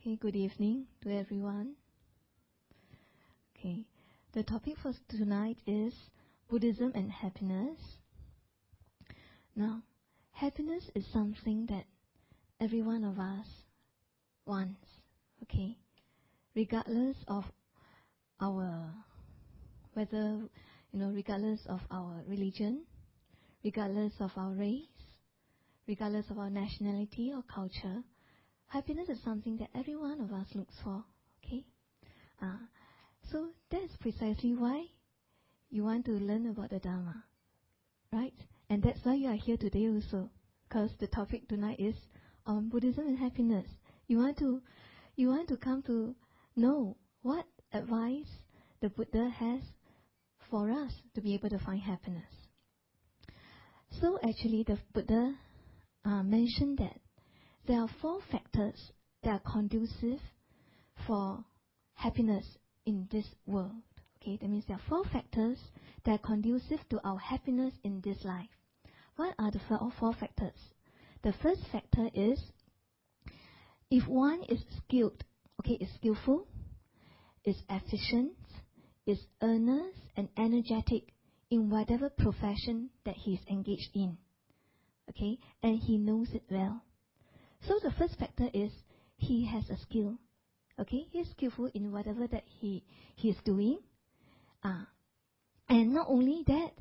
Okay, good evening to everyone. Okay, the topic for tonight is Buddhism and happiness. Now, happiness is something that every one of us wants, okay? Regardless of our, regardless of our religion, regardless of our race, regardless of our nationality or culture, happiness is something that every one of us looks for, okay? So that's precisely why you want to learn about the Dharma, right? And that's why you are here today also, because the topic tonight is on Buddhism and happiness. You want to come to know what advice the Buddha has for us to be able to find happiness. So actually, the Buddha mentioned that there are 4 factors that are conducive for happiness in this world. Okay, that means there are 4 factors that are conducive to our happiness in this life. What are the 4 factors? The first factor is if one is skilled, okay, is skillful, is efficient, is earnest and energetic in whatever profession that he is engaged in, okay, and he knows it well. So the first factor is he has a skill, okay, he is skillful in whatever that he is doing, and not only that,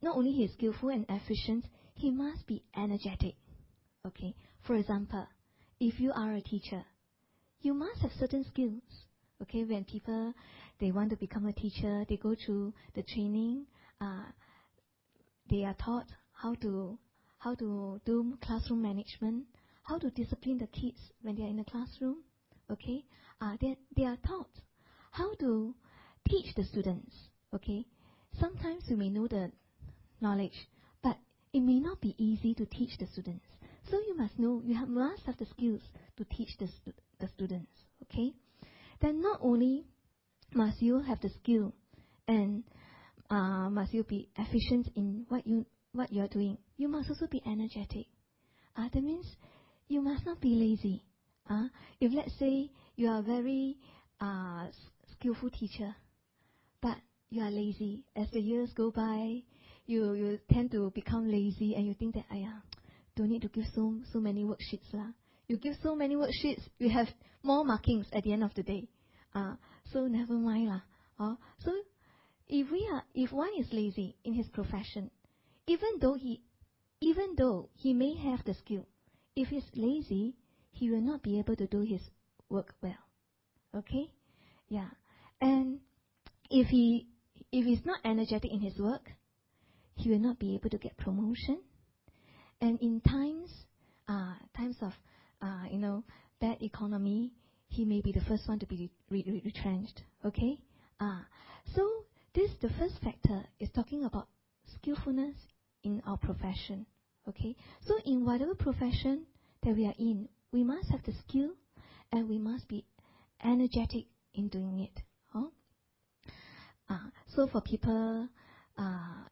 not only he is skillful and efficient, he must be energetic, okay. For example, if you are a teacher, you must have certain skills. Okay, when people, they want to become a teacher, they go through the training, they are taught how to do classroom management, how to discipline the kids when they are in the classroom. Okay, they are taught how to teach the students. Okay, sometimes you may know the knowledge, but it may not be easy to teach the students. So you must know, must have the skills to teach the students. Okay. Then not only must you have the skill and must you be efficient in what you are doing, you must also be energetic. That means you must not be lazy. If let's say you are a very skillful teacher, but you are lazy, as the years go by, you tend to become lazy and you think that, don't need to give so many worksheets lah. You give so many worksheets, you have more markings at the end of the day. So never mind lah. So if one is lazy in his profession, even though he may have the skill, if he's lazy, he will not be able to do his work well. Okay? Yeah. And if he's not energetic in his work, he will not be able to get promotion. And in times of bad economy, he may be the first one to be retrenched. Okay? So the first factor is talking about skillfulness in our profession. Okay? So in whatever profession that we are in, we must have the skill and we must be energetic in doing it. So for people,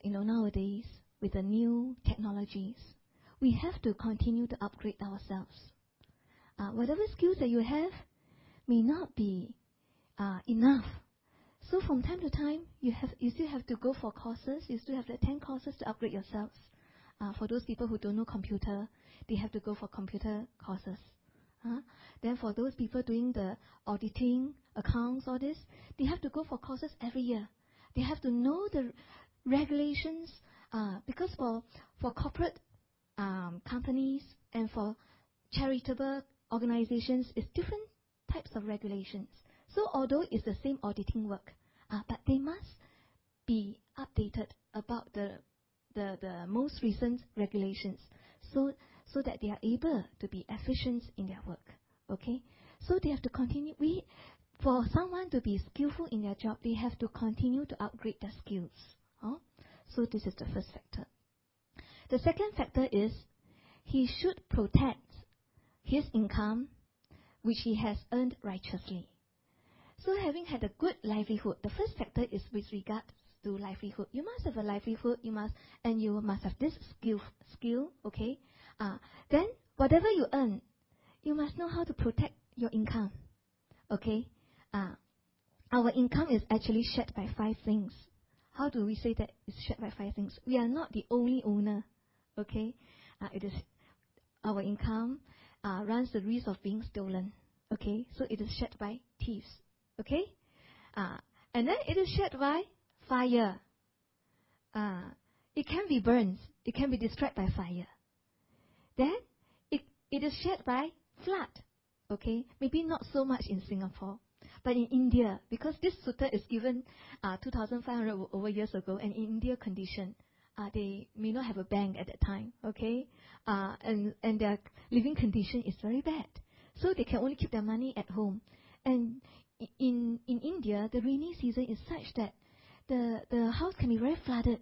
nowadays with the new technologies, we have to continue to upgrade ourselves. Whatever skills that you have may not be enough. So from time to time, you still have to go for courses. You still have to attend courses to upgrade yourselves. For those people who don't know computer, they have to go for computer courses. Then for those people doing the auditing, accounts, all this, they have to go for courses every year. They have to know the regulations, because for corporate companies and for charitable organizations, it's different types of regulations. So although it's the same auditing work, but they must be updated about the most recent regulations, so that they are able to be efficient in their work. Okay, so they have to continue. For someone to be skillful in their job, they have to continue to upgrade their skills. So this is the first factor. The second factor is he should protect his income, which he has earned righteously. So having had a good livelihood, the first factor is with regard to livelihood. You must have a livelihood, you must have this skill, okay? Then whatever you earn, you must know how to protect your income. Okay? Our income is actually shared by 5 things. How do we say that it's shared by 5 things? We are not the only owner. Okay? It is our income runs the risk of being stolen. Okay? So it is shared by thieves. Okay? And then it is shared by fire. It can be burned. It can be destroyed by fire. Then it is shared by flood. Okay? Maybe not so much in Singapore. But in India, because this sutta is given 2,500 over years ago, and in India condition, they may not have a bank at that time, okay? And their living condition is very bad. So they can only keep their money at home. And in India, the rainy season is such that the house can be very flooded.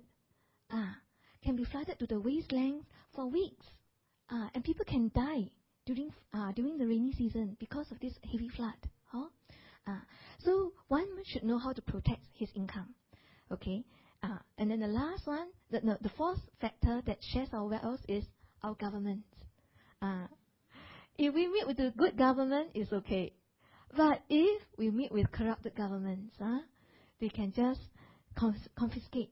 Can be flooded to the waistline for weeks. And people can die during the rainy season because of this heavy flood. So one should know how to protect his income. Okay? And then the last one, the fourth factor that shares our wealth is our government. If we meet with a good government, it's okay. But if we meet with corrupted governments, they can just confiscate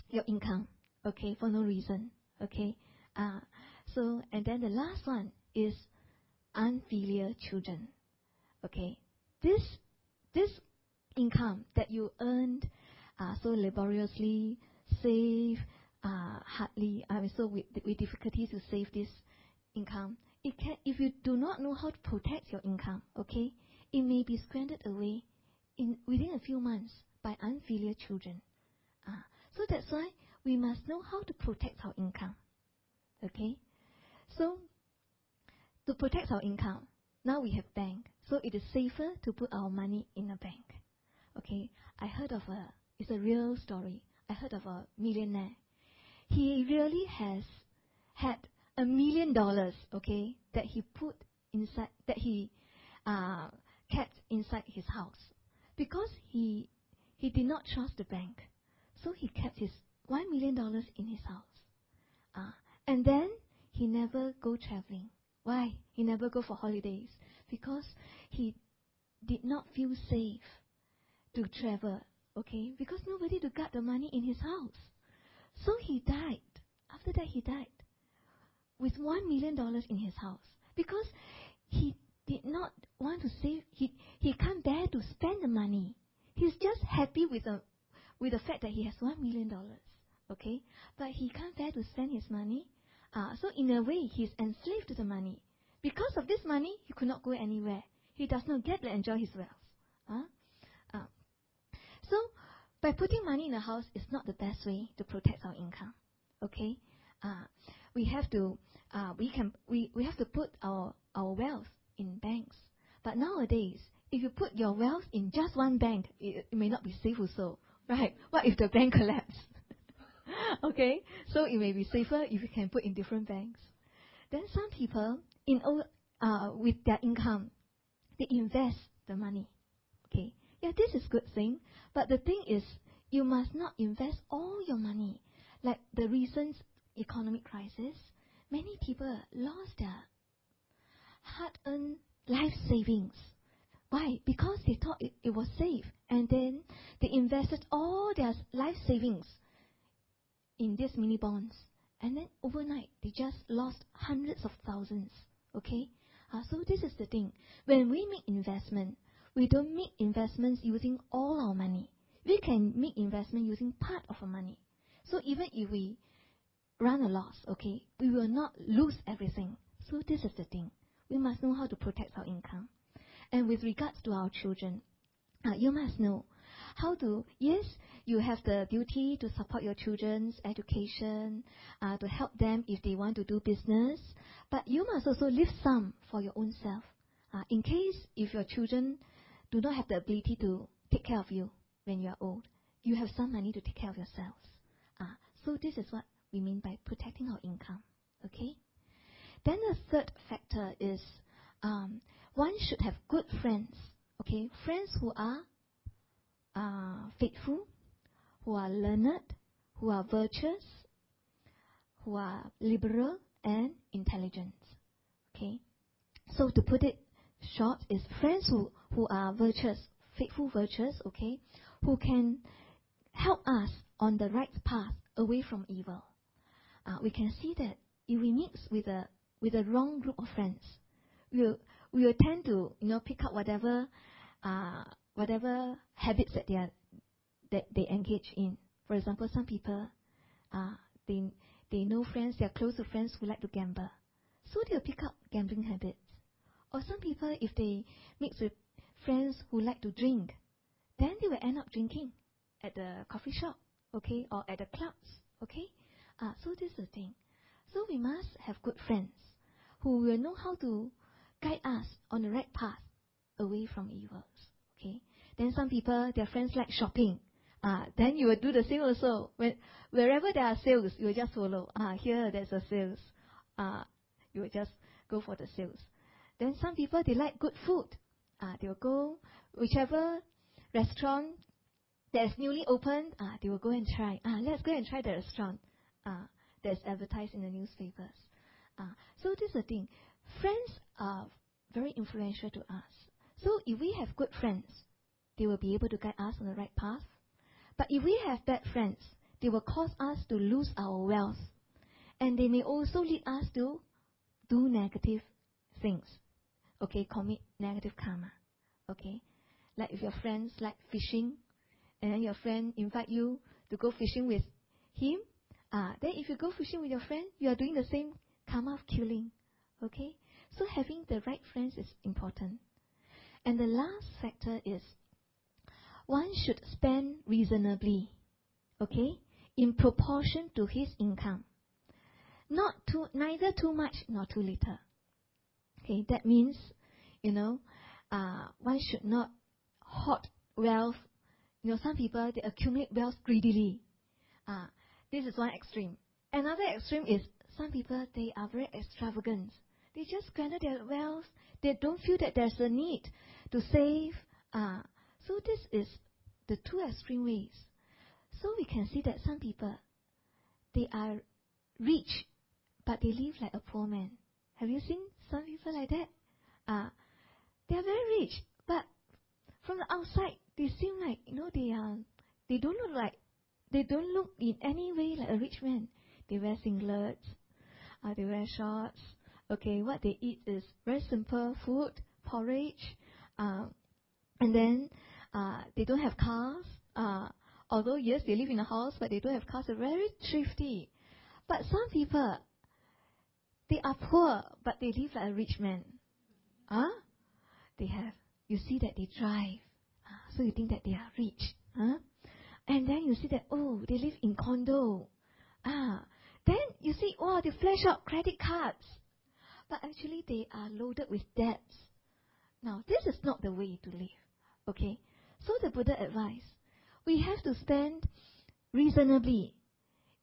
your income, okay, for no reason. Okay? And then the last one is unfilial children. Okay? This income that you earned so laboriously, save hardly, so with difficulties to save this income, if you do not know how to protect your income, okay, it may be squandered away within a few months by unfilial children. So that's why we must know how to protect our income. Okay? So, to protect our income, now we have bank. So it is safer to put our money in a bank. Okay? I heard of it's a real story. I heard of a millionaire. He really has had $1 million, okay, that he put inside, that he kept inside his house. Because he did not trust the bank. So he kept his $1 million in his house. And then he never go traveling. Why? He never go for holidays. Because he did not feel safe to travel. Okay? Because nobody to guard the money in his house. So he died. After that he died. With $1 million in his house. Because he did not want to save. He can't bear to spend the money. He's just happy with the fact that he has $1 million. Okay? But he can't bear to spend his money. So in a way, he's enslaved to the money. Because of this money, he could not go anywhere. He does not get to enjoy his wealth. So, by putting money in a house is not the best way to protect our income. Okay? We have to put our wealth in banks. But nowadays, if you put your wealth in just one bank, it may not be safe also. Right? What if the bank collapses? Okay? So it may be safer if you can put in different banks. Then some people, with their income, they invest the money. Okay? Yeah, this is good thing. But the thing is, you must not invest all your money. Like the recent economic crisis, many people lost their hard-earned life savings. Why? Because they thought it was safe. And then they invested all their life savings in these mini bonds. And then overnight, they just lost hundreds of thousands. Okay? So this is the thing. When we make investment, we don't make investments using all our money. We can make investment using part of our money. So even if we run a loss, okay, we will not lose everything. So this is the thing. We must know how to protect our income. And with regards to our children, you must know how to, yes, you have the duty to support your children's education, to help them if they want to do business, but you must also leave some for your own self. In case if your children do not have the ability to take care of you when you are old, you have some money to take care of yourselves. So this is what we mean by protecting our income. Okay? Then the third factor is one should have good friends. Okay? Friends who are faithful, who are learned, who are virtuous, who are liberal and intelligent. Okay? So to put it short is friends who are virtuous, faithful virtuous, okay, who can help us on the right path away from evil. We can see that if we mix with a wrong group of friends, we will tend to pick up whatever habits that they engage in. For example, some people they know friends, they are close to friends who like to gamble, so they will pick up gambling habits. Or some people, if they mix with friends who like to drink, then they will end up drinking at the coffee shop, okay, or at the clubs, okay. So this is the thing. So we must have good friends who will know how to guide us on the right path away from evils, okay. Then some people, their friends like shopping. Then you will do the same also. Wherever there are sales, you will just follow. Here there's a sales. You will just go for the sales. Then some people, they like good food. They will go whichever restaurant that's newly opened. They will go and try. Let's go and try the restaurant that's advertised in the newspapers. So this is the thing. Friends are very influential to us. So if we have good friends, they will be able to guide us on the right path. But if we have bad friends, they will cause us to lose our wealth. And they may also lead us to do negative things. Okay, commit negative karma. Okay, like if your friends like fishing, and then your friend invite you to go fishing with him, then if you go fishing with your friend, you are doing the same karma of killing. Okay, so having the right friends is important. And the last factor is one should spend reasonably, okay, in proportion to his income. Neither too much nor too little. Okay, that means, one should not hoard wealth. Some people, they accumulate wealth greedily. This is one extreme. Another extreme is some people, they are very extravagant. They just squander their wealth. They don't feel that there's a need to save. So this is the two extreme ways. So we can see that some people, they are rich, but they live like a poor man. Have you seen some people like that? They are very rich, but from the outside, they seem like they don't look in any way like a rich man. They wear singlets, they wear shorts. Okay, what they eat is very simple food, porridge, and then they don't have cars. Although yes, they live in a house, but they don't have cars. They're very thrifty. But some people, they are poor, but they live like a rich man. You see that they drive. So you think that they are rich. And then you see that, they live in condo. Then you see, they flash out credit cards. But actually they are loaded with debts. Now, this is not the way to live. Okay? So the Buddha advised, we have to spend reasonably.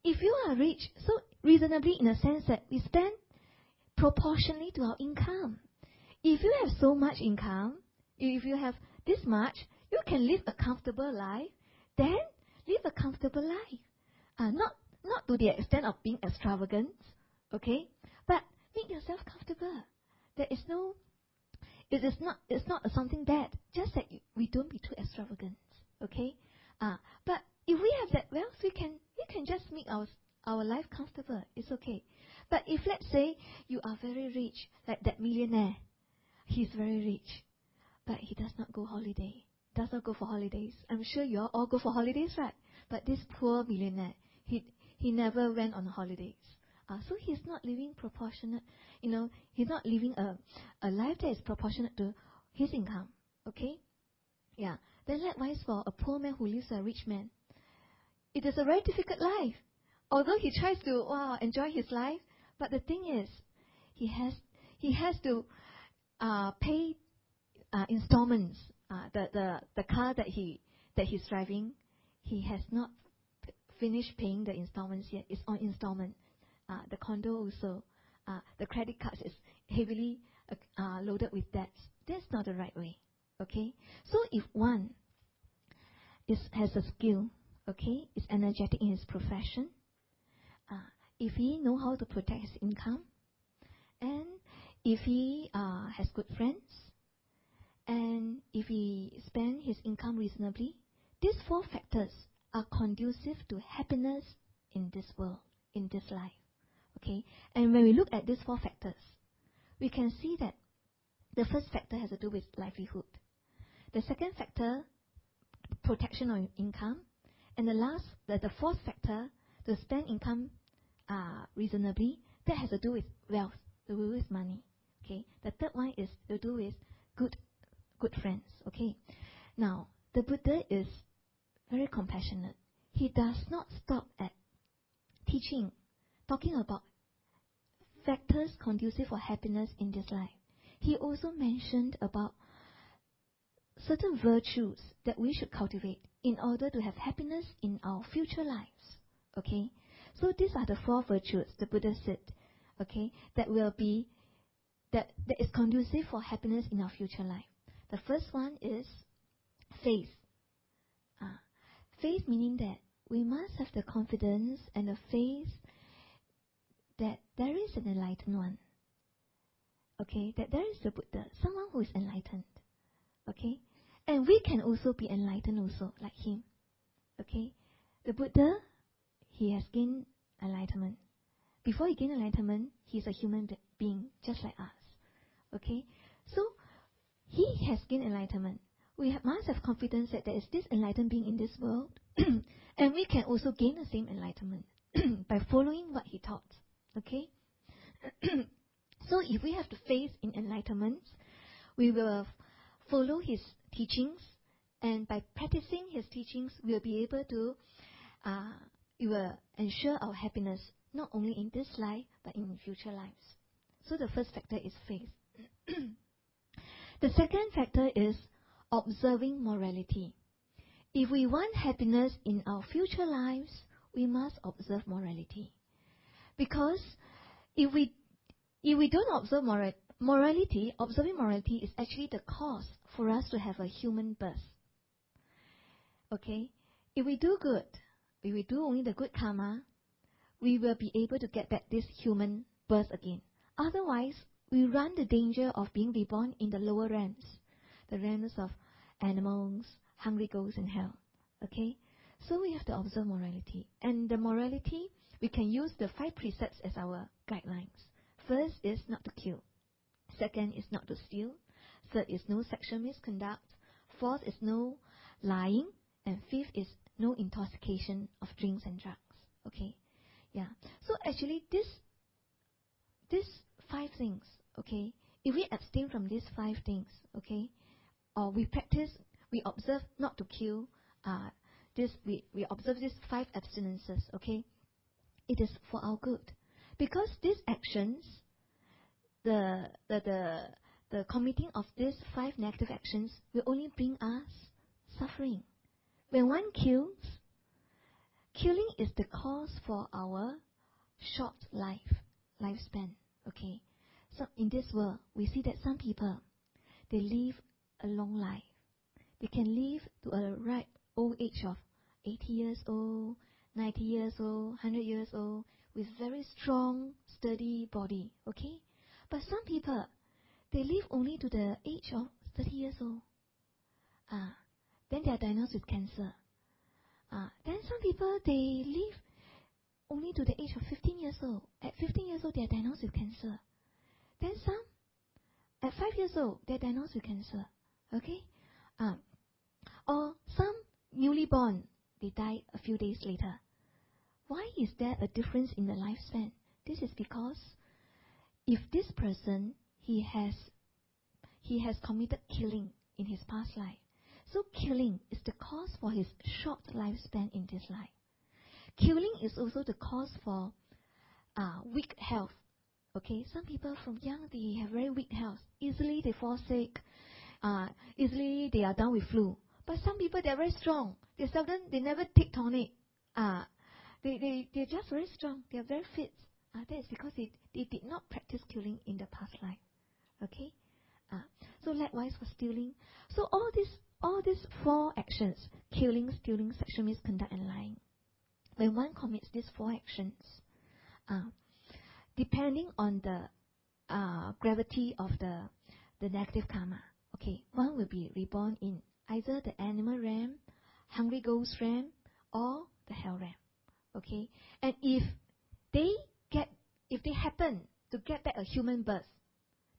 If you are rich, so reasonably in a sense that we spend proportionally to our income. If you have so much income, if you have this much, you can live a comfortable life, then live a comfortable life. Not to the extent of being extravagant, okay? But make yourself comfortable. It's not something bad, just that we don't be too extravagant, okay? But if we have that wealth, we can just make our life comfortable. It's okay. But if let's say you are very rich, like that millionaire, he's very rich, but he does not go holiday. Does not go for holidays. I'm sure you all go for holidays, right? But this poor millionaire, he never went on holidays. So he's not living proportionate. He's not living a life that is proportionate to his income. Okay? Yeah. Then likewise for a poor man who lives a rich man, it is a very difficult life. Although he tries to enjoy his life, but the thing is, he has to pay installments. The car that he's driving, he has not finished paying the installments yet. It's on installment. The condo also, the credit cards is heavily loaded with debts. That's not the right way. Okay. So if one has a skill, okay, is energetic in his profession, if he know how to protect his income, and if he has good friends, and if he spend his income reasonably, these four factors are conducive to happiness in this world, in this life. Okay? And when we look at these four factors, we can see that the first factor has to do with livelihood. The second factor, protection of income. And the fourth factor, to spend income reasonably, that has to do with wealth, to do with money. Okay? The third one is to do with good friends. Okay? Now, the Buddha is very compassionate. He does not stop at talking about factors conducive for happiness in this life. He also mentioned about certain virtues that we should cultivate in order to have happiness in our future lives. Okay? So these are the four virtues the Buddha said, okay, that is conducive for happiness in our future life. The first one is faith. Faith meaning that we must have the confidence and the faith that there is an enlightened one. Okay, that there is the Buddha, someone who is enlightened. Okay, and we can also be enlightened also, like him. Okay, the Buddha, he has gained enlightenment. Before he gained enlightenment, he is a human being, just like us. Okay, so he has gained enlightenment. We must have confidence that there is this enlightened being in this world, and we can also gain the same enlightenment by following what he taught. Okay? So if we have the faith in enlightenment, we will follow his teachings, and by practicing his teachings, we will be able to it will ensure our happiness, not only in this life, but in future lives. So the first factor is faith. The second factor is observing morality. If we want happiness in our future lives, we must observe morality. Because if we don't observe morality, observing morality is actually the cause for us to have a human birth. Okay? If we do good, if we do only the good karma, we will be able to get back this human birth again. Otherwise, we run the danger of being reborn in the lower realms, the realms of animals, hungry ghosts, and hell. Okay? So we have to observe morality. And the morality, we can use the 5 precepts as our guidelines. First is not to kill. Second is not to steal. Third is no sexual misconduct. Fourth is no lying. And fifth is no intoxication of drinks and drugs. Okay? Yeah. So actually, these 5 things, okay, if we abstain from these 5 things, okay, or we observe not to kill, we observe these 5 abstinences, okay, it is for our good. Because these actions, the committing of these 5 negative actions will only bring us suffering. When one kills, killing is the cause for our short lifespan. Okay, so in this world, we see that some people, they live a long life. They can live to a ripe old age of 80 years old, 90 years old, 100 years old, with very strong, sturdy body. Okay, but some people, they live only to the age of 30 years old. Then they are diagnosed with cancer. Then some people, they live only to the age of 15 years old. At 15 years old, they are diagnosed with cancer. Then some, at 5 years old, they are diagnosed with cancer. Okay? Or some newly born, they die a few days later. Why is there a difference in the lifespan? This is because if this person, he has committed killing in his past life. So killing is the cause for his short lifespan in this life. Killing is also the cause for weak health. Okay, some people from young, they have very weak health. Easily they fall sick. Easily they are down with flu. But some people, they are very strong. They never take tonic. They're just very strong. They are very fit. That is because they did not practice killing in the past life. Okay? So likewise for stealing. So all these 4 actions, killing, stealing, sexual misconduct, and lying, when one commits these 4 actions, depending on the gravity of the negative karma, Okay, one will be reborn in either the animal realm, hungry ghost realm, or the hell realm. Okay, and if they happen to get back a human birth,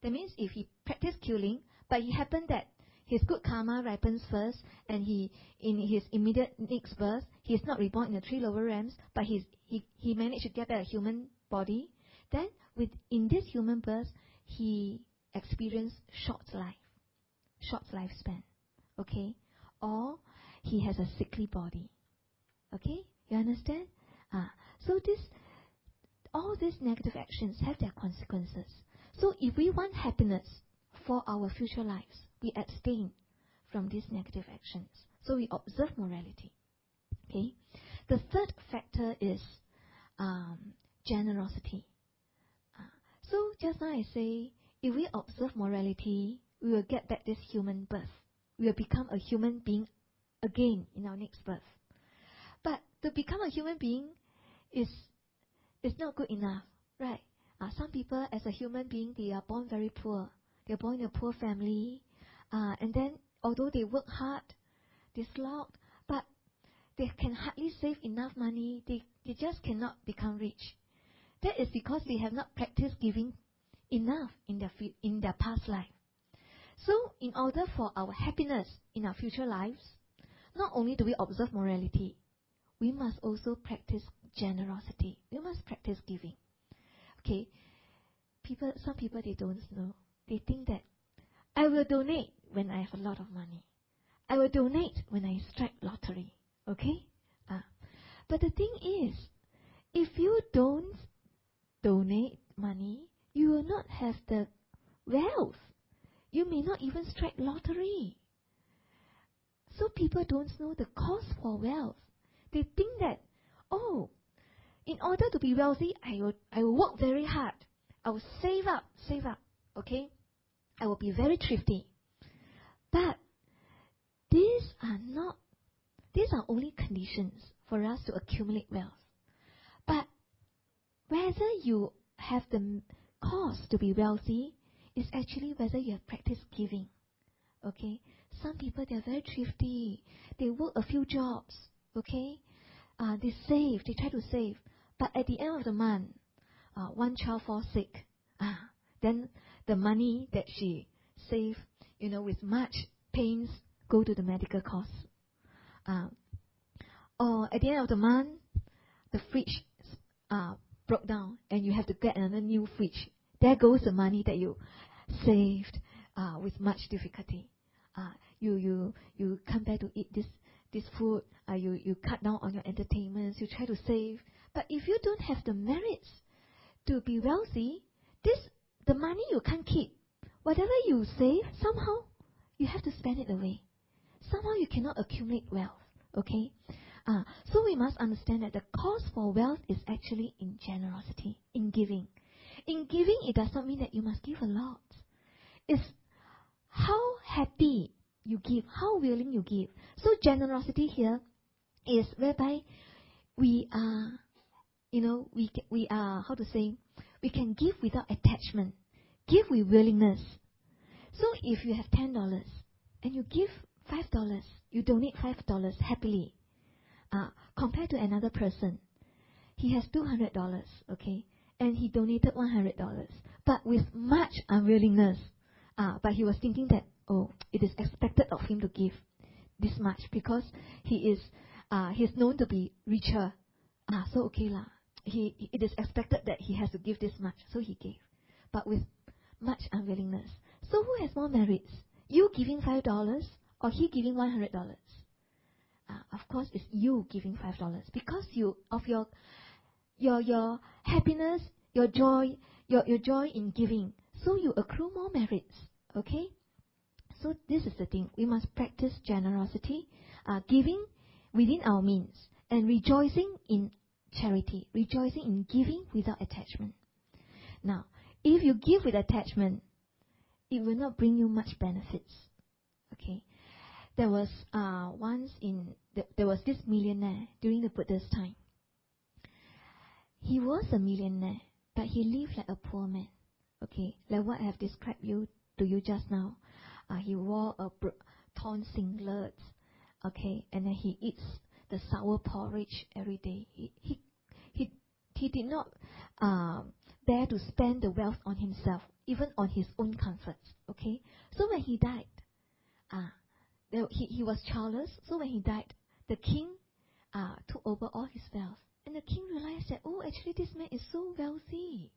that means if he practiced killing, but it happened that his good karma ripens first, and in his immediate next birth, he is not reborn in the 3 lower realms, but he managed to get back a human body, then in this human birth, he experienced short lifespan, okay? Or he has a sickly body, okay? You understand? So all these negative actions have their consequences. So if we want happiness for our future lives, we abstain from these negative actions. So we observe morality. Okay. The third factor is generosity. So just now I say, if we observe morality, we will get back this human birth. We will become a human being again in our next birth. But to become a human being is not good enough, right? Some people, as a human being, they are born very poor. They are born in a poor family, and then although they work hard, they slog, but they can hardly save enough money. They just cannot become rich. That is because they have not practiced giving enough in their past life. So, in order for our happiness in our future lives, not only do we observe morality, we must also practice generosity. We must practice giving. Okay, some people, they don't know. They think that I will donate when I have a lot of money. I will donate when I strike lottery. Okay? But the thing is, if you don't donate money, you will not have the wealth. You may not even strike lottery. So people don't know the cost for wealth. They think that, oh, in order to be wealthy, I will work very hard. I will save up, okay? I will be very thrifty. But these are only conditions for us to accumulate wealth. But whether you have the cause to be wealthy is actually whether you have practiced giving. Okay? Some people, they are very thrifty. They work a few jobs. Okay? They save. They try to save. But at the end of the month, one child falls sick. Then the money that she saved, with much pains, go to the medical costs. Or at the end of the month, the fridge broke down, and you have to get another new fridge. There goes the money that you saved with much difficulty. You come back to eat this food. You cut down on your entertainments. You try to save. But if you don't have the merits to be wealthy, the money you can't keep. Whatever you save, somehow you have to spend it away. Somehow you cannot accumulate wealth. Okay? So we must understand that the cause for wealth is actually in generosity, in giving. In giving, it does not mean that you must give a lot. It's how happy you give, how willing you give. So generosity here is whereby we are, we are, we can give without attachment. Give with willingness. So if you have $10 and you give $5, you donate $5 happily, compared to another person, he has $200, okay, and he donated $100, but with much unwillingness. But he was thinking that, it is expected of him to give this much because he's known to be richer. So okay lah. It is expected that he has to give this much, so he gave, but with much unwillingness. So who has more merits? You giving $5 or he giving $100? Of course, it's you giving $5 because of your happiness, your joy in giving. So you accrue more merits. Okay. So this is the thing. We must practice generosity, giving within our means, and rejoicing in charity, rejoicing in giving without attachment. Now, if you give with attachment, it will not bring you much benefits. Okay. There was there was this millionaire during the Buddhist time. He was a millionaire, but he lived like a poor man. Okay, like what I have described to you just now. He wore a torn singlet, okay, and then he eats the sour porridge every day. He did not dare to spend the wealth on himself, even on his own comforts, okay. So when he died, he was childless. So when he died, the king took over all his wealth, and the king realized that, oh, actually this man is so wealthy.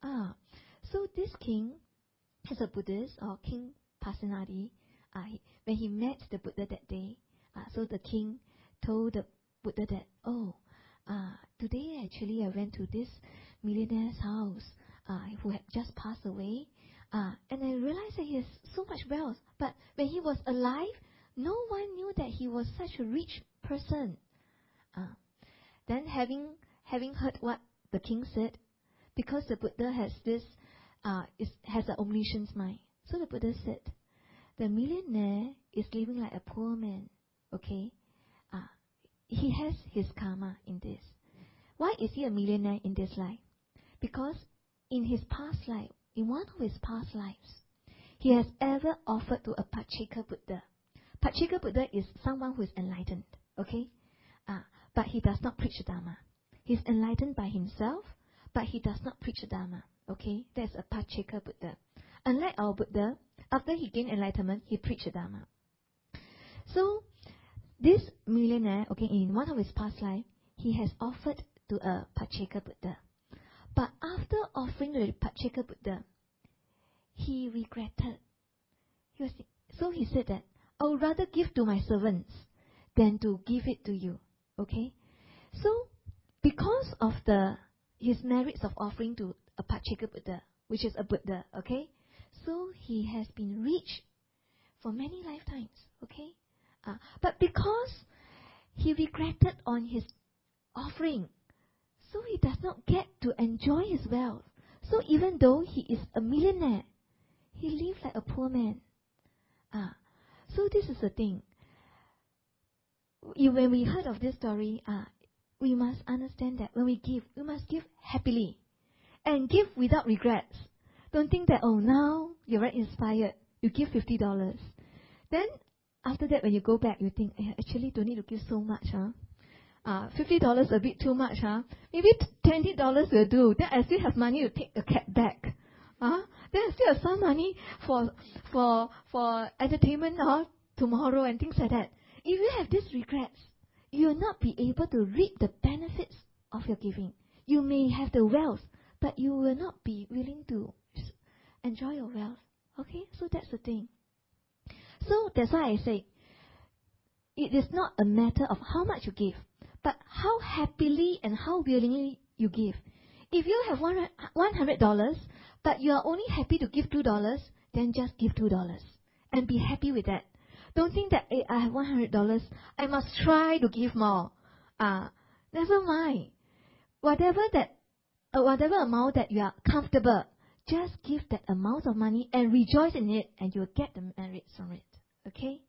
So this king is a Buddhist, or King Pasenadi. When he met the Buddha that day, so the king told the Buddha that, oh, today actually I went to this millionaire's house who had just passed away, and I realized that he has so much wealth. But when he was alive, no one knew that he was such a rich person. Then having heard what the king said, because the Buddha has this has an omniscient mind, so the Buddha said, the millionaire is living like a poor man. Okay, he has his karma in this. Why is he a millionaire in this life? Because in his past life, in one of his past lives, he has ever offered to a Pacceka Buddha. Pacceka Buddha is someone who is enlightened. Okay, but he does not preach Dharma. He's enlightened by himself, but he does not preach Dharma. Okay, that's a Pacceka Buddha. Unlike our Buddha, after he gained enlightenment, he preached Dharma. So this millionaire, okay, in one of his past life, he has offered to a Pacceka Buddha. But after offering to the Pacceka Buddha, he regretted. So he said that, I would rather give to my servants than to give it to you. Okay? So, because of his merits of offering to a Pacceka Buddha, which is a Buddha, okay? So he has been rich for many lifetimes, okay? But because he regretted on his offering, so he does not get to enjoy his wealth. So even though he is a millionaire, he lives like a poor man. So this is the thing. When we heard of this story, we must understand that when we give, we must give happily and give without regrets. Don't think that, oh, now you're very inspired, you give $50. Then after that, when you go back, you think, actually don't need to give so much, $50 a bit too much, Maybe $20 will do. Then I still have money to take a cab back. Then I still have some money for entertainment tomorrow and things like that. If you have these regrets, you will not be able to reap the benefits of your giving. You may have the wealth, but you will not be willing to enjoy your wealth. Okay, so that's the thing. So that's why I say, it is not a matter of how much you give, but how happily and how willingly you give. If you have $100, but you are only happy to give $2, then just give $2 and be happy with that. Don't think that, hey, I have $100, I must try to give more. Never mind. Whatever amount that you are comfortable, just give that amount of money and rejoice in it, and you'll get the merits from it. Okay?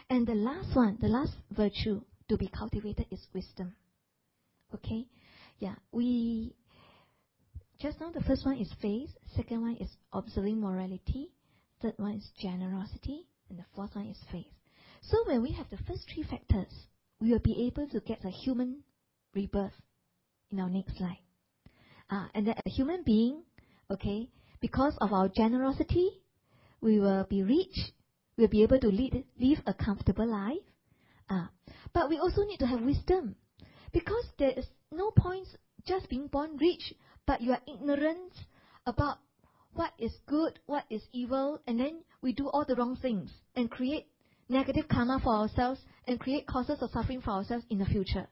And the last virtue to be cultivated is wisdom. Okay? Yeah, just now the first one is faith, second one is observing morality, third one is generosity, and the fourth one is faith. So when we have the first three factors, we will be able to get a human rebirth in our next life. And that a human being, okay, because of our generosity, we will be rich, we'll be able to live a comfortable life. But we also need to have wisdom, because there is no point just being born rich, but you are ignorant about what is good, what is evil, and then we do all the wrong things and create negative karma for ourselves and create causes of suffering for ourselves in the future.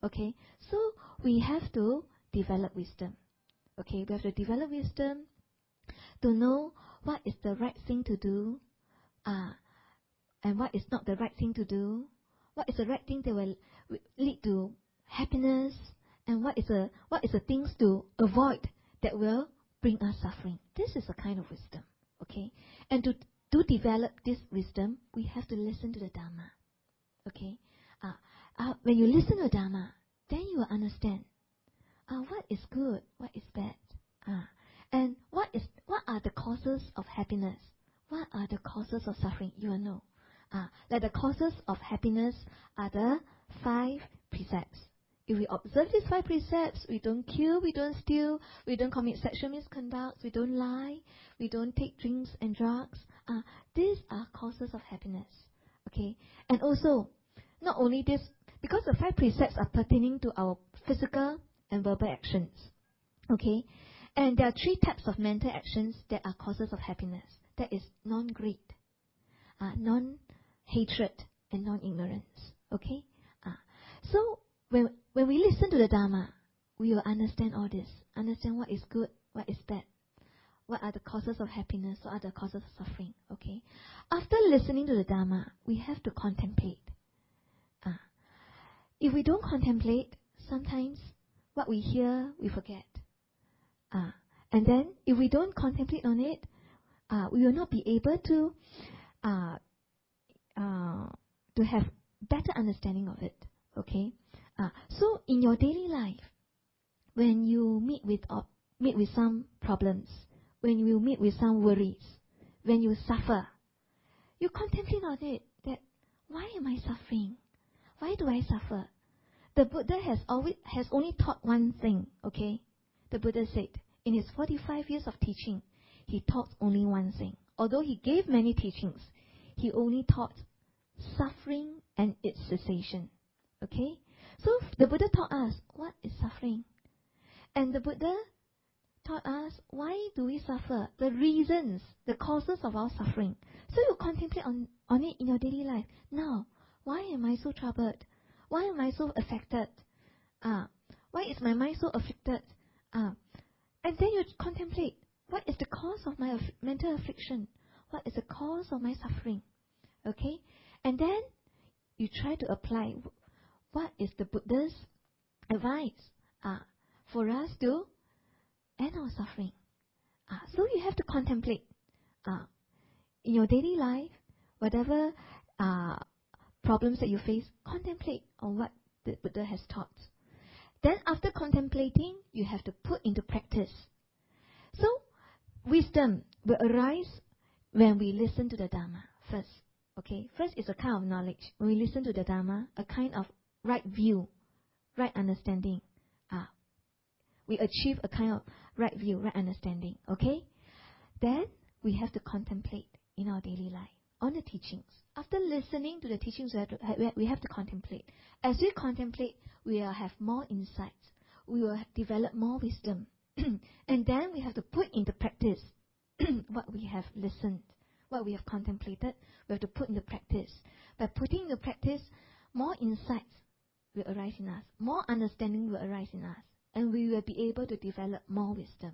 Okay, so we have to develop wisdom. Okay, we have to develop wisdom to know what is the right thing to do, and what is not the right thing to do. What is the right thing that will lead to happiness, and what is the things to avoid that will bring us suffering. This is a kind of wisdom. Okay, and to develop this wisdom, we have to listen to the Dharma. Okay, when you listen to Dharma, then you will understand what is good, what is bad, and what are the causes of happiness, what are the causes of suffering? You will know. Like the causes of happiness are the 5 precepts. If we observe these 5 precepts, we don't kill, we don't steal, we don't commit sexual misconduct, we don't lie, we don't take drinks and drugs. These are causes of happiness. Okay? And also, not only this, because the 5 precepts are pertaining to our physical and verbal actions. Okay? And there are 3 types of mental actions that are causes of happiness. That is non-greed, non-hatred, and non-ignorance. Okay? So, when we listen to the Dharma, we will understand all this. Understand what is good, what is bad. What are the causes of happiness, what are the causes of suffering. Okay? After listening to the Dharma, we have to contemplate. If we don't contemplate, sometimes what we hear, we forget. And then, if we don't contemplate on it, we will not be able to have better understanding of it. Okay? So, in your daily life, when you meet with some problems, when you meet with some worries, when you suffer, you contemplate on it. That why am I suffering? Why do I suffer? The Buddha has only taught one thing. Okay? The Buddha said, in his 45 years of teaching, he taught only one thing. Although he gave many teachings, he only taught suffering and its cessation. Okay? So the Buddha taught us what is suffering. And the Buddha taught us why do we suffer, the reasons, the causes of our suffering. So you contemplate on it in your daily life. Now, why am I so troubled? Why am I so affected? Why is my mind so afflicted? And then you contemplate, what is the cause of my mental affliction? What is the cause of my suffering? Okay? And then you try to apply what is the Buddha's advice for us to end our suffering. So you have to contemplate in your daily life, whatever problems that you face, contemplate on what the Buddha has taught. Then after contemplating, you have to put into practice. So, wisdom will arise when we listen to the Dharma first. Okay, first is a kind of knowledge. When we listen to the Dharma, a kind of right view, right understanding. We achieve a kind of right view, right understanding. Okay? Then we have to contemplate in our daily life on the teachings. After listening to the teachings, we have to contemplate. As we contemplate, we will have more insights. We will develop more wisdom. And then we have to put into practice what we have listened, what we have contemplated. We have to put into practice. By putting into practice, more insights will arise in us. More understanding will arise in us. And we will be able to develop more wisdom.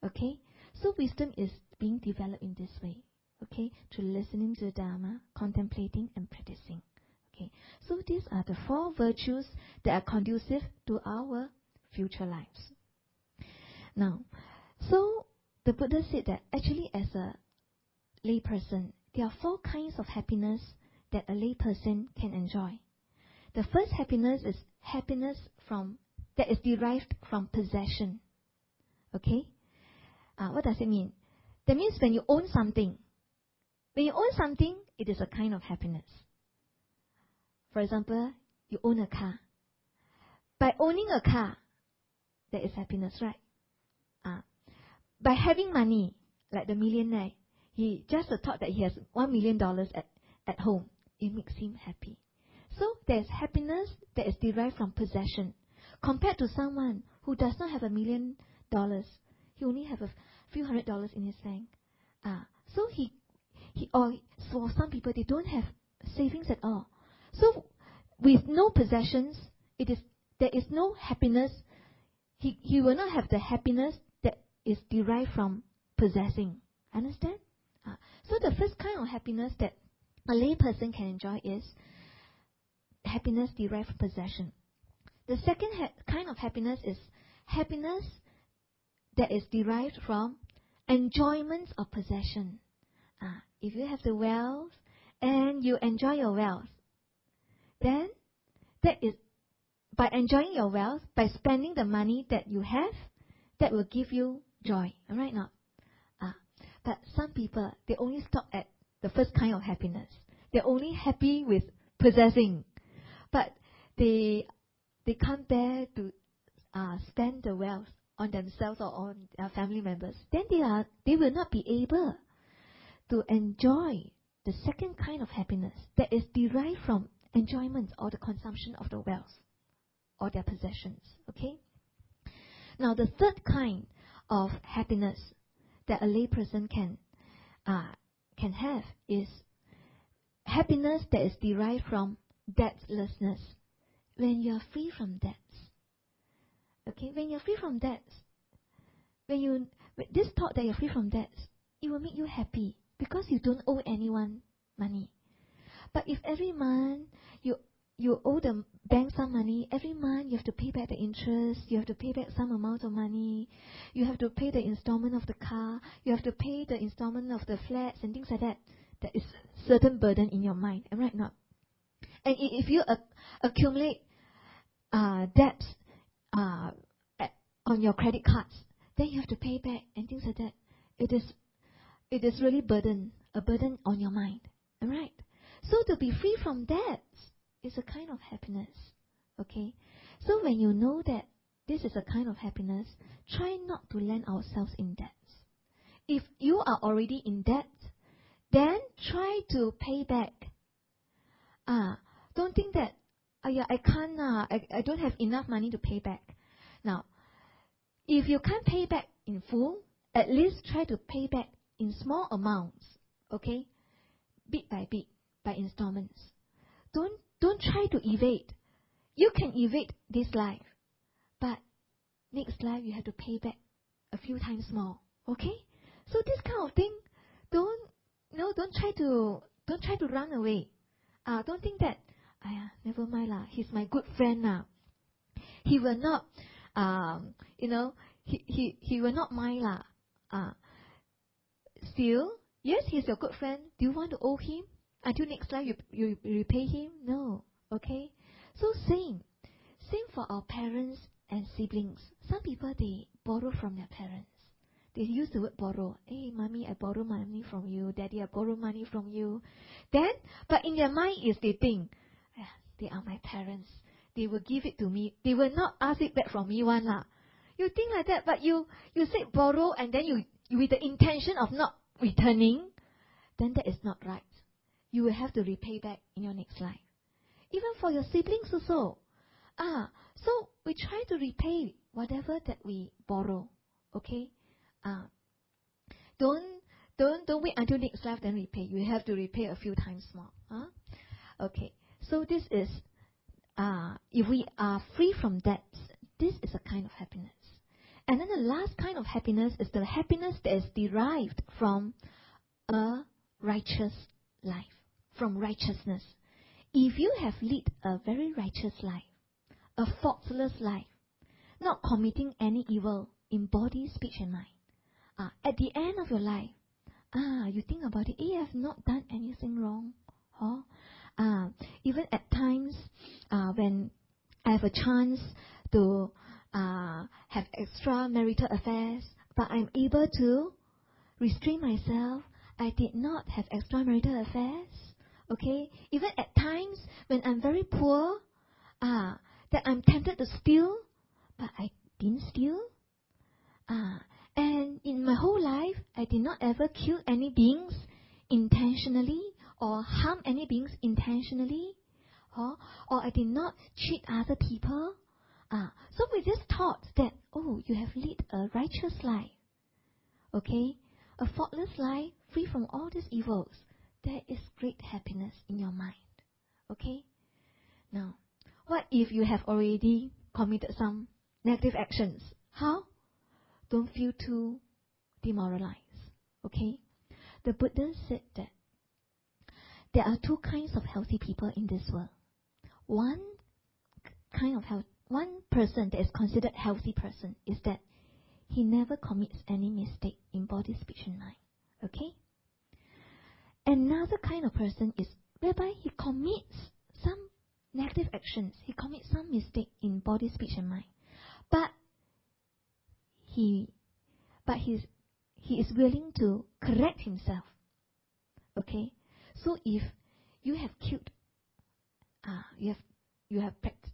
Okay? So wisdom is being developed in this way. Okay? Through listening to the Dharma, contemplating and practicing. Okay? So these are the 4 virtues that are conducive to our future lives. Now, so the Buddha said that actually as a lay person, there are 4 kinds of happiness that a lay person can enjoy. The first happiness is happiness that is derived from possession. Okay? What does it mean? That means when you own something. When you own something, it is a kind of happiness. For example, you own a car. By owning a car, there is happiness, right? By having money, like the millionaire, he just the thought that he has $1 million at home, it makes him happy. So there's happiness that is derived from possession. Compared to someone who does not have $1 million, he only have a few $100s in his bank. So or for some people, they don't have savings at all. So with no possessions, there is no happiness. He will not have the happiness that is derived from possessing. Understand? So the first kind of happiness that a lay person can enjoy is happiness derived from possession. The second kind of happiness is happiness that is derived from enjoyment of possession. If you have the wealth and you enjoy your wealth, then that is by enjoying your wealth, by spending the money that you have, that will give you joy. Right now, But some people, they only stop at the first kind of happiness. They're only happy with possessing. But they can't bear to spend the wealth on themselves or on their family members. Then they will not be able to enjoy the second kind of happiness that is derived from enjoyment or the consumption of the wealth or their possessions. Okay? Now, the third kind of happiness that a layperson can have is happiness that is derived from debtlessness. When you are free from debts. Okay? When you're free from debts, this thought that you're free from debts, it will make you happy because you don't owe anyone money. But if every month you owe the bank some money, every month you have to pay back the interest, you have to pay back some amount of money, you have to pay the installment of the car, you have to pay the installment of the flats and things like that, there is certain burden in your mind, am I right? Not. And if you accumulate debts on your credit cards, then you have to pay back and things like that. It is really a burden on your mind. Alright? So to be free from debts is a kind of happiness. Okay? So when you know that this is a kind of happiness, try not to land ourselves in debts. If you are already in debt, then try to pay back. Don't think that I can't, I don't have enough money to pay back. Now, if you can't pay back in full, at least try to pay back in small amounts, okay? Bit by bit, by installments. Don't try to evade. You can evade this life, but next life you have to pay back a few times more, okay? So this kind of thing, don't try to run away. Don't think that, never mind lah, he's my good friend now. He will not, he will not mind lah. Still, yes, he's your good friend. Do you want to owe him until next life you repay him? No, okay? So same for our parents and siblings. Some people, they borrow from their parents. They use the word borrow. Hey, mommy, I borrow money from you. Daddy, I borrow money from you. Then, but in their mind is they think, they are my parents. They will give it to me. They will not ask it back from me one lah. You think like that, but you say borrow and then you with the intention of not returning, then that is not right. You will have to repay back in your next life. Even for your siblings also. So we try to repay whatever that we borrow. Okay? Don't wait until next life then repay. You have to repay a few times more. Okay. So this is if we are free from debts, this is a kind of happiness. And then the last kind of happiness is the happiness that is derived from a righteous life, from righteousness. If you have led a very righteous life, a faultless life, not committing any evil in body, speech and mind, at the end of your life, you think about it, I have not done anything wrong. Even at times when I have a chance to have extramarital affairs, but I'm able to restrain myself. I did not have extramarital affairs. Okay? Even at times when I'm very poor, that I'm tempted to steal, but I didn't steal. And in my whole life, I did not ever kill any beings intentionally or harm any beings intentionally, or I did not cheat other people. So with this thought that, you have led a righteous life, okay, a faultless life, free from all these evils, there is great happiness in your mind, okay? Now, what if you have already committed some negative actions? How? Don't feel too demoralized, okay? The Buddha said that there are two kinds of healthy people in this world. One person that is considered healthy person is that he never commits any mistake in body, speech and mind. Okay? Another kind of person is whereby he commits some negative actions. He commits some mistake in body, speech and mind. But he he is willing to correct himself. Okay? So if you have killed,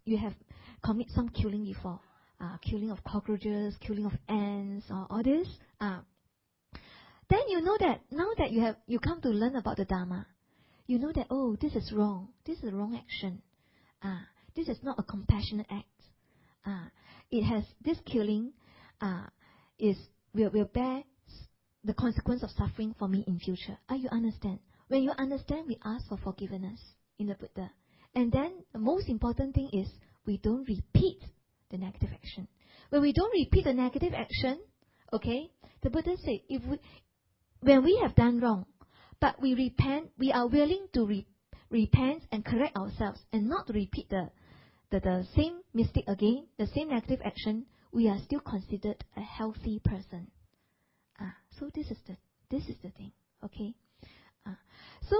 you have committed some killing before, killing of cockroaches, killing of ants, or all this, then you know that now that you come to learn about the Dharma, you know that, oh, this is wrong. This is a wrong action. This is not a compassionate act. This killing will bear the consequence of suffering for me in future. You understand? When you understand, we ask for forgiveness in the Buddha. And then the most important thing is we don't repeat the negative action. When we don't repeat the negative action, okay, the Buddha said, when we have done wrong, but we repent, we are willing to repent and correct ourselves and not to repeat the same mistake again, the same negative action, we are still considered a healthy person. So this is the thing, okay? So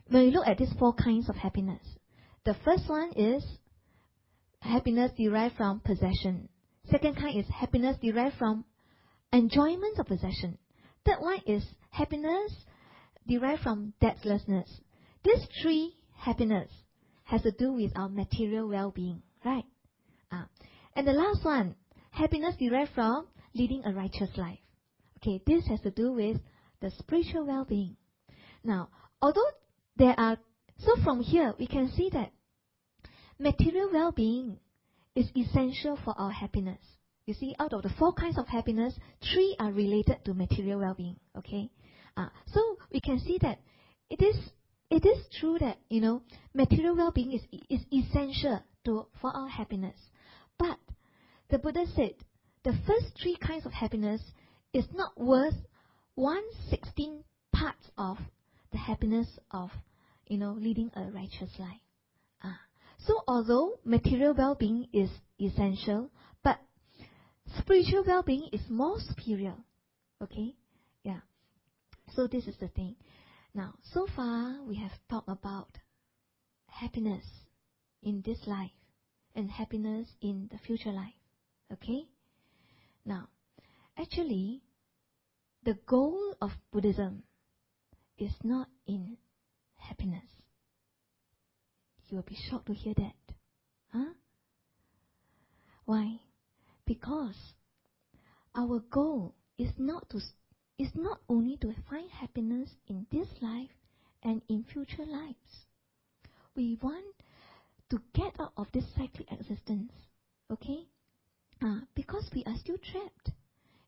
when we look at these 4 kinds of happiness, the first one is happiness derived from possession. Second kind is happiness derived from enjoyment of possession. Third one is happiness derived from debtlessness. These 3 happiness has to do with our material well-being, right? And the last one, happiness derived from leading a righteous life. Okay, this has to do with the spiritual well-being. Now, although so from here we can see that material well-being is essential for our happiness. You see, out of the 4 kinds of happiness, 3 are related to material well-being. Okay, so we can see that it is true that material well-being is essential for our happiness. But the Buddha said the first 3 kinds of happiness is not worth 1/16 parts of the happiness of leading a righteous life. So although material well-being is essential, but spiritual well-being is more superior. Okay? Yeah. So this is the thing. Now, so far we have talked about happiness in this life and happiness in the future life. Okay? Now, actually, the goal of Buddhism is not in happiness. You will be shocked to hear that. Huh? Why? Because our goal is not only to find happiness in this life and in future lives. We want to get out of this cyclic existence. Okay? Because we are still trapped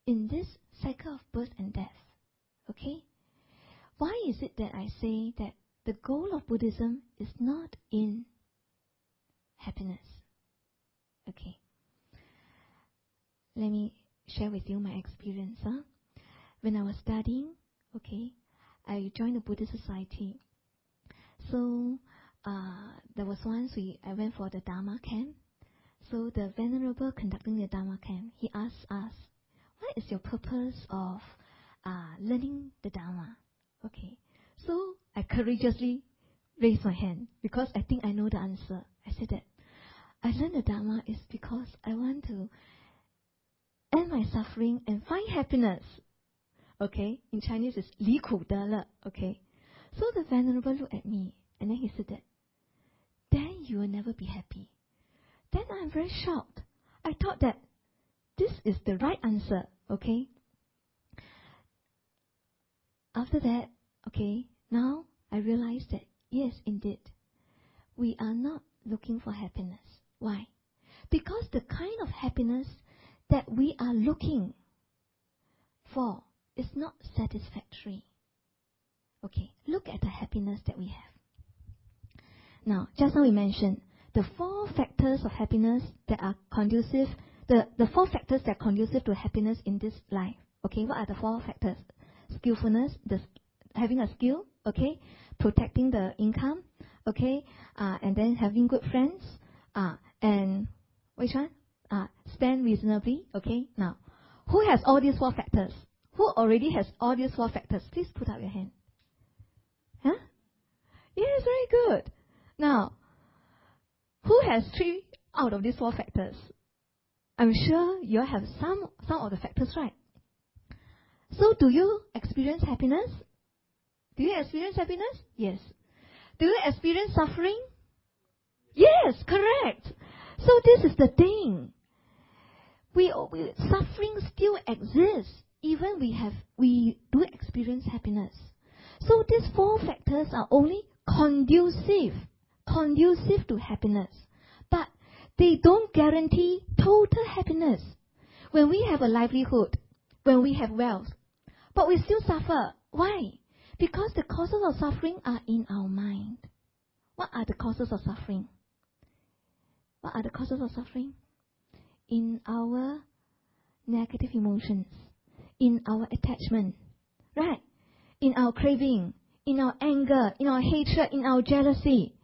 in this cycle of birth and death. Okay? Why is it that I say that the goal of Buddhism is not in happiness? Okay. Let me share with you my experience. When I was studying, okay, I joined the Buddhist society. So there was once I went for the Dharma camp. So the Venerable conducting the Dharma camp, he asked us, what is your purpose of learning the Dharma? Okay. So I courageously raised my hand because I think I know the answer. I said that I learned the Dharma is because I want to end my suffering and find happiness. Okay, in Chinese it's 离苦得乐. Okay, so the Venerable looked at me and then he said that, then you will never be happy. Then I'm very shocked. I thought that this is the right answer. Okay. After that, okay, now I realize that yes, indeed, we are not looking for happiness. Why? Because the kind of happiness that we are looking for is not satisfactory. Okay, look at the happiness that we have. Now, just now we mentioned the 4 factors of happiness that are conducive, the 4 factors that are conducive to happiness in this life. Okay, what are the 4 factors? Skillfulness, having a skill, okay, protecting the income, okay, and then having good friends, and which one? Spend reasonably, okay. Now, who has all these 4 factors? Who already has all these 4 factors? Please put up your hand. Huh? Yes, very good. Now, who has 3 out of these 4 factors? I'm sure you have some of the factors right. So do you experience happiness? Do you experience happiness? Yes. Do you experience suffering? Yes, correct. So this is the thing. Suffering still exists, even we do experience happiness. So these four factors are only conducive to happiness, but they don't guarantee total happiness. When we have a livelihood, when we have wealth, but we still suffer. Why? Because the causes of suffering are in our mind. What are the causes of suffering? What are the causes of suffering? In our negative emotions, in our attachment, right? In our craving, in our anger, in our hatred, in our jealousy.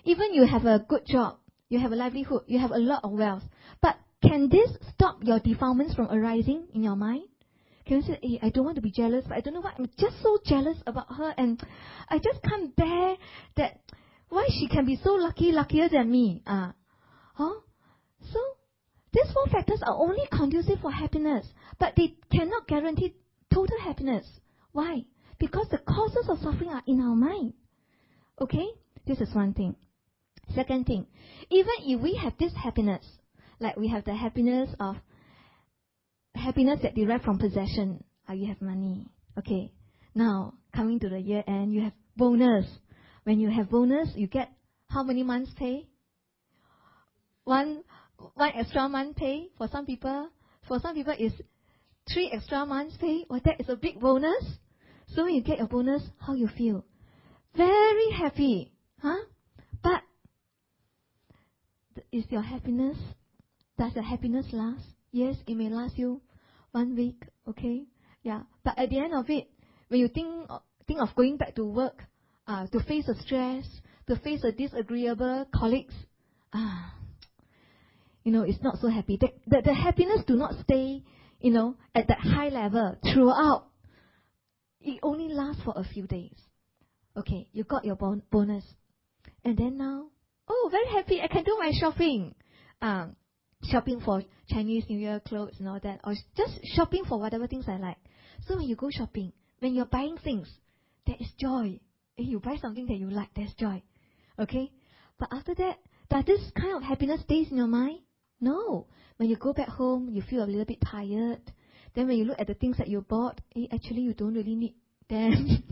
Even you have a good job, you have a livelihood, you have a lot of wealth, but can this stop your defilements from arising in your mind? Can you say, hey, I don't want to be jealous, but I don't know why, I'm just so jealous about her, and I just can't bear that, why she can be so luckier than me. So, these four factors are only conducive for happiness, but they cannot guarantee total happiness. Why? Because the causes of suffering are in our mind. Okay? This is one thing. Second thing, even if we have this happiness, like we have the happiness that derive from possession, you have money. Okay. Now, coming to the year end, you have bonus. When you have bonus, you get how many months pay? One extra month pay for some people. For some people, it's 3 extra months pay. Well, that is a big bonus. So when you get your bonus, how you feel? Very happy, huh? But is your happiness? Does your happiness last? Yes, it may last you 1 week. Okay, yeah. But at the end of it, when you think of going back to work, to face the stress, to face the disagreeable colleagues, it's not so happy. The happiness do not stay, at that high level throughout. It only lasts for a few days. Okay, you got your bonus. And then now, very happy, I can do my shopping. Shopping for Chinese New Year clothes and all that. Or just shopping for whatever things I like. So when you go shopping, when you're buying things, there is joy. If you buy something that you like, there's joy. Okay? But after that, does this kind of happiness stays in your mind? No. When you go back home, you feel a little bit tired. Then when you look at the things that you bought, actually you don't really need them.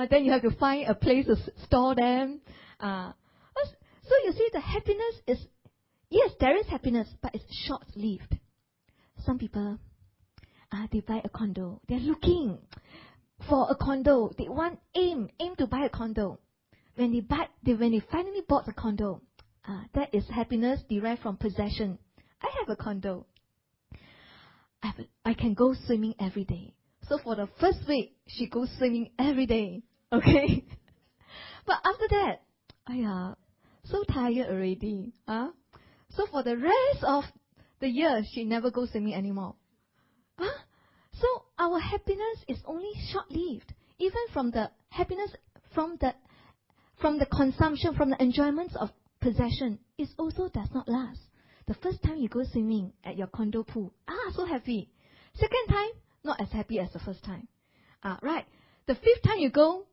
Then you have to find a place to store them. So you see, the happiness is, yes, there is happiness, but it's short-lived. Some people, they buy a condo. They're looking for a condo. They aim to buy a condo. When they finally bought a condo, that is happiness derived from possession. I have a condo. I can go swimming every day. So for the first week, she goes swimming every day. Okay? But after that, so tired already. So for the rest of the year, she never goes swimming anymore. So our happiness is only short-lived. Even from the happiness, from the consumption, from the enjoyments of possession, it also does not last. The first time you go swimming at your condo pool, so happy. Second time, not as happy as the first time. Right. The fifth time you go,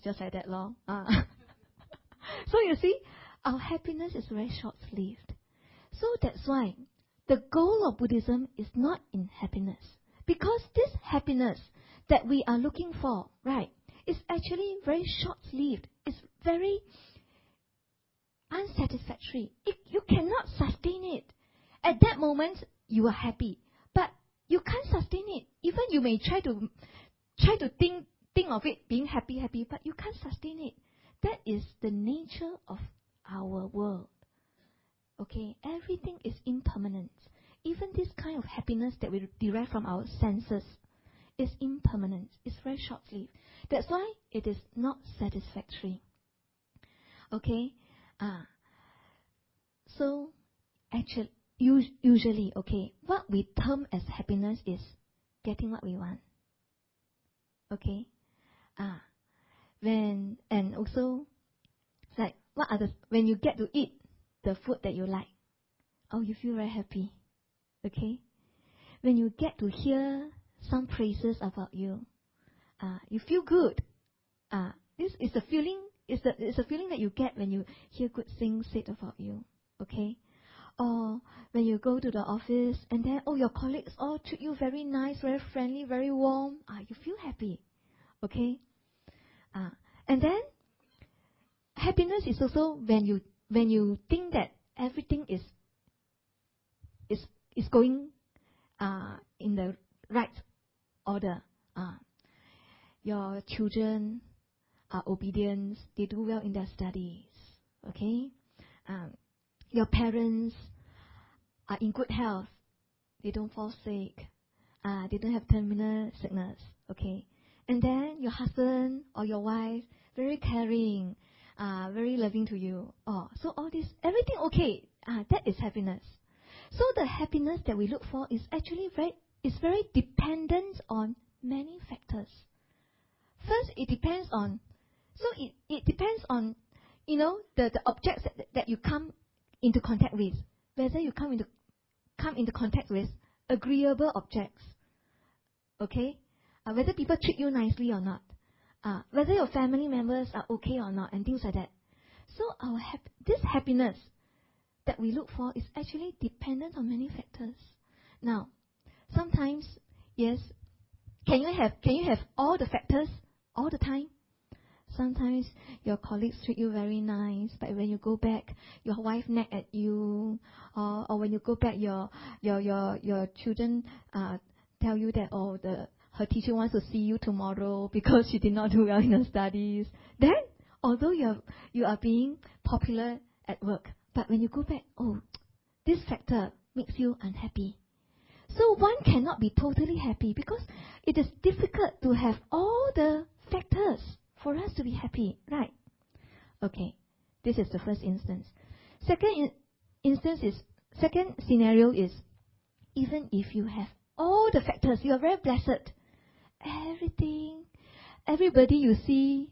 just like that, lor. So you see, our happiness is very short-lived. So that's why the goal of Buddhism is not in happiness. Because this happiness that we are looking for, right, is actually very short-lived. It's very unsatisfactory. You cannot sustain it. At that moment, you are happy, but you can't sustain it. Even you may try to think of it being happy, but you can't sustain it. That is the nature of our world. Okay, everything is impermanent. Even this kind of happiness that we derive from our senses is impermanent. It's very short-lived. That's why it is not satisfactory. Okay. So actually, usually, okay, what we term as happiness is getting what we want. Okay. And also, like, when you get to eat the food that you like, you feel very happy. Okay. When you get to hear some praises about you. You feel good. This is the feeling. It's a feeling that you get when you hear good things said about you. Okay. Or when you go to the office and then your colleagues all treat you very nice, very friendly, very warm. You feel happy. Okay. And then happiness is also when you think that everything is going in the right order. Your children are obedient, they do well in their studies. Okay? Your parents are in good health, they don't fall sick, they don't have terminal sickness. Okay? And then your husband or your wife, very caring, very loving to you. So all this, everything okay. That is happiness. So the happiness that we look for is actually very dependent on many factors. First, it depends on, the objects that you come into contact with. Whether you come into contact with agreeable objects. Okay? Whether people treat you nicely or not. Whether your family members are okay or not, and things like that. So this happiness that we look for is actually dependent on many factors. Now, sometimes, yes, can you have all the factors all the time? Sometimes your colleagues treat you very nice, but when you go back, your wife nag at you, or when you go back, your children tell you that her teacher wants to see you tomorrow because she did not do well in her studies. Then, although you are being popular at work, but when you go back, this factor makes you unhappy. So one cannot be totally happy because it is difficult to have all the factors for us to be happy, right? Okay, this is the first instance. Second scenario is, even if you have all the factors, you are very blessed. Everybody you see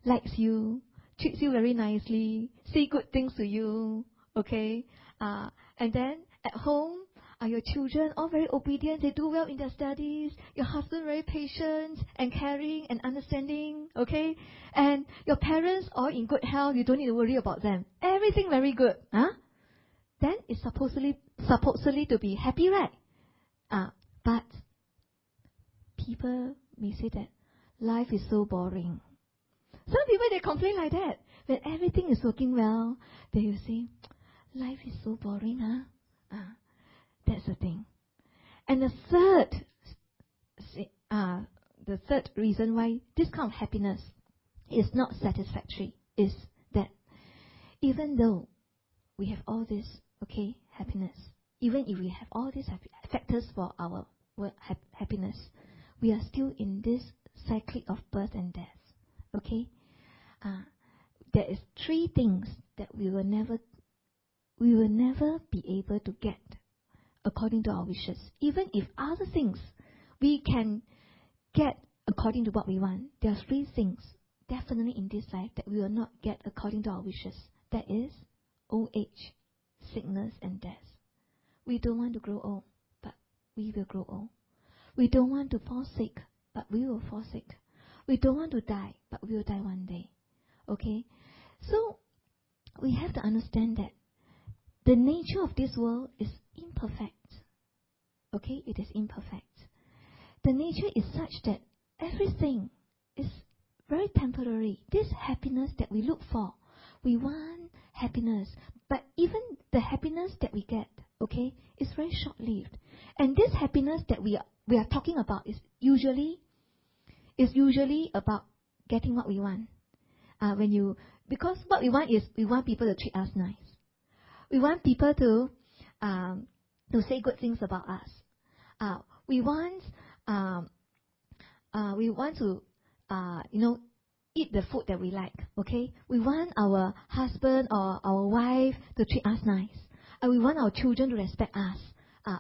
likes you, treats you very nicely, say good things to you, okay? And then at home, your children all very obedient, they do well in their studies, your husband very patient and caring and understanding, okay? And your parents all in good health, you don't need to worry about them. Everything very good, Then it's supposedly to be happy, right? But people may say that life is so boring. Some people, they complain like that. When everything is working well, they will say, life is so boring, That's the thing. And the third reason why this kind of happiness is not satisfactory is that even though we have all this, happiness, even if we have all these factors for our happiness, we are still in this cycle of birth and death. Okay? There is three things that we will never be able to get according to our wishes. Even if other things we can get according to what we want, there are three things definitely in this life that we will not get according to our wishes. That is old age, sickness, and death. We don't want to grow old, but we will grow old. We don't want to fall sick, but we will fall sick. We don't want to die, but we will die one day. Okay? So, we have to understand that the nature of this world is imperfect. Okay? It is imperfect. The nature is such that everything is very temporary. This happiness that we look for, we want happiness, but even the happiness that we get, is very short-lived. And this happiness that we are talking about is usually about getting what we want. Because what we want is we want people to treat us nice. We want people to say good things about us. We want to eat the food that we like. Okay, we want our husband or our wife to treat us nice. We want our children to respect us.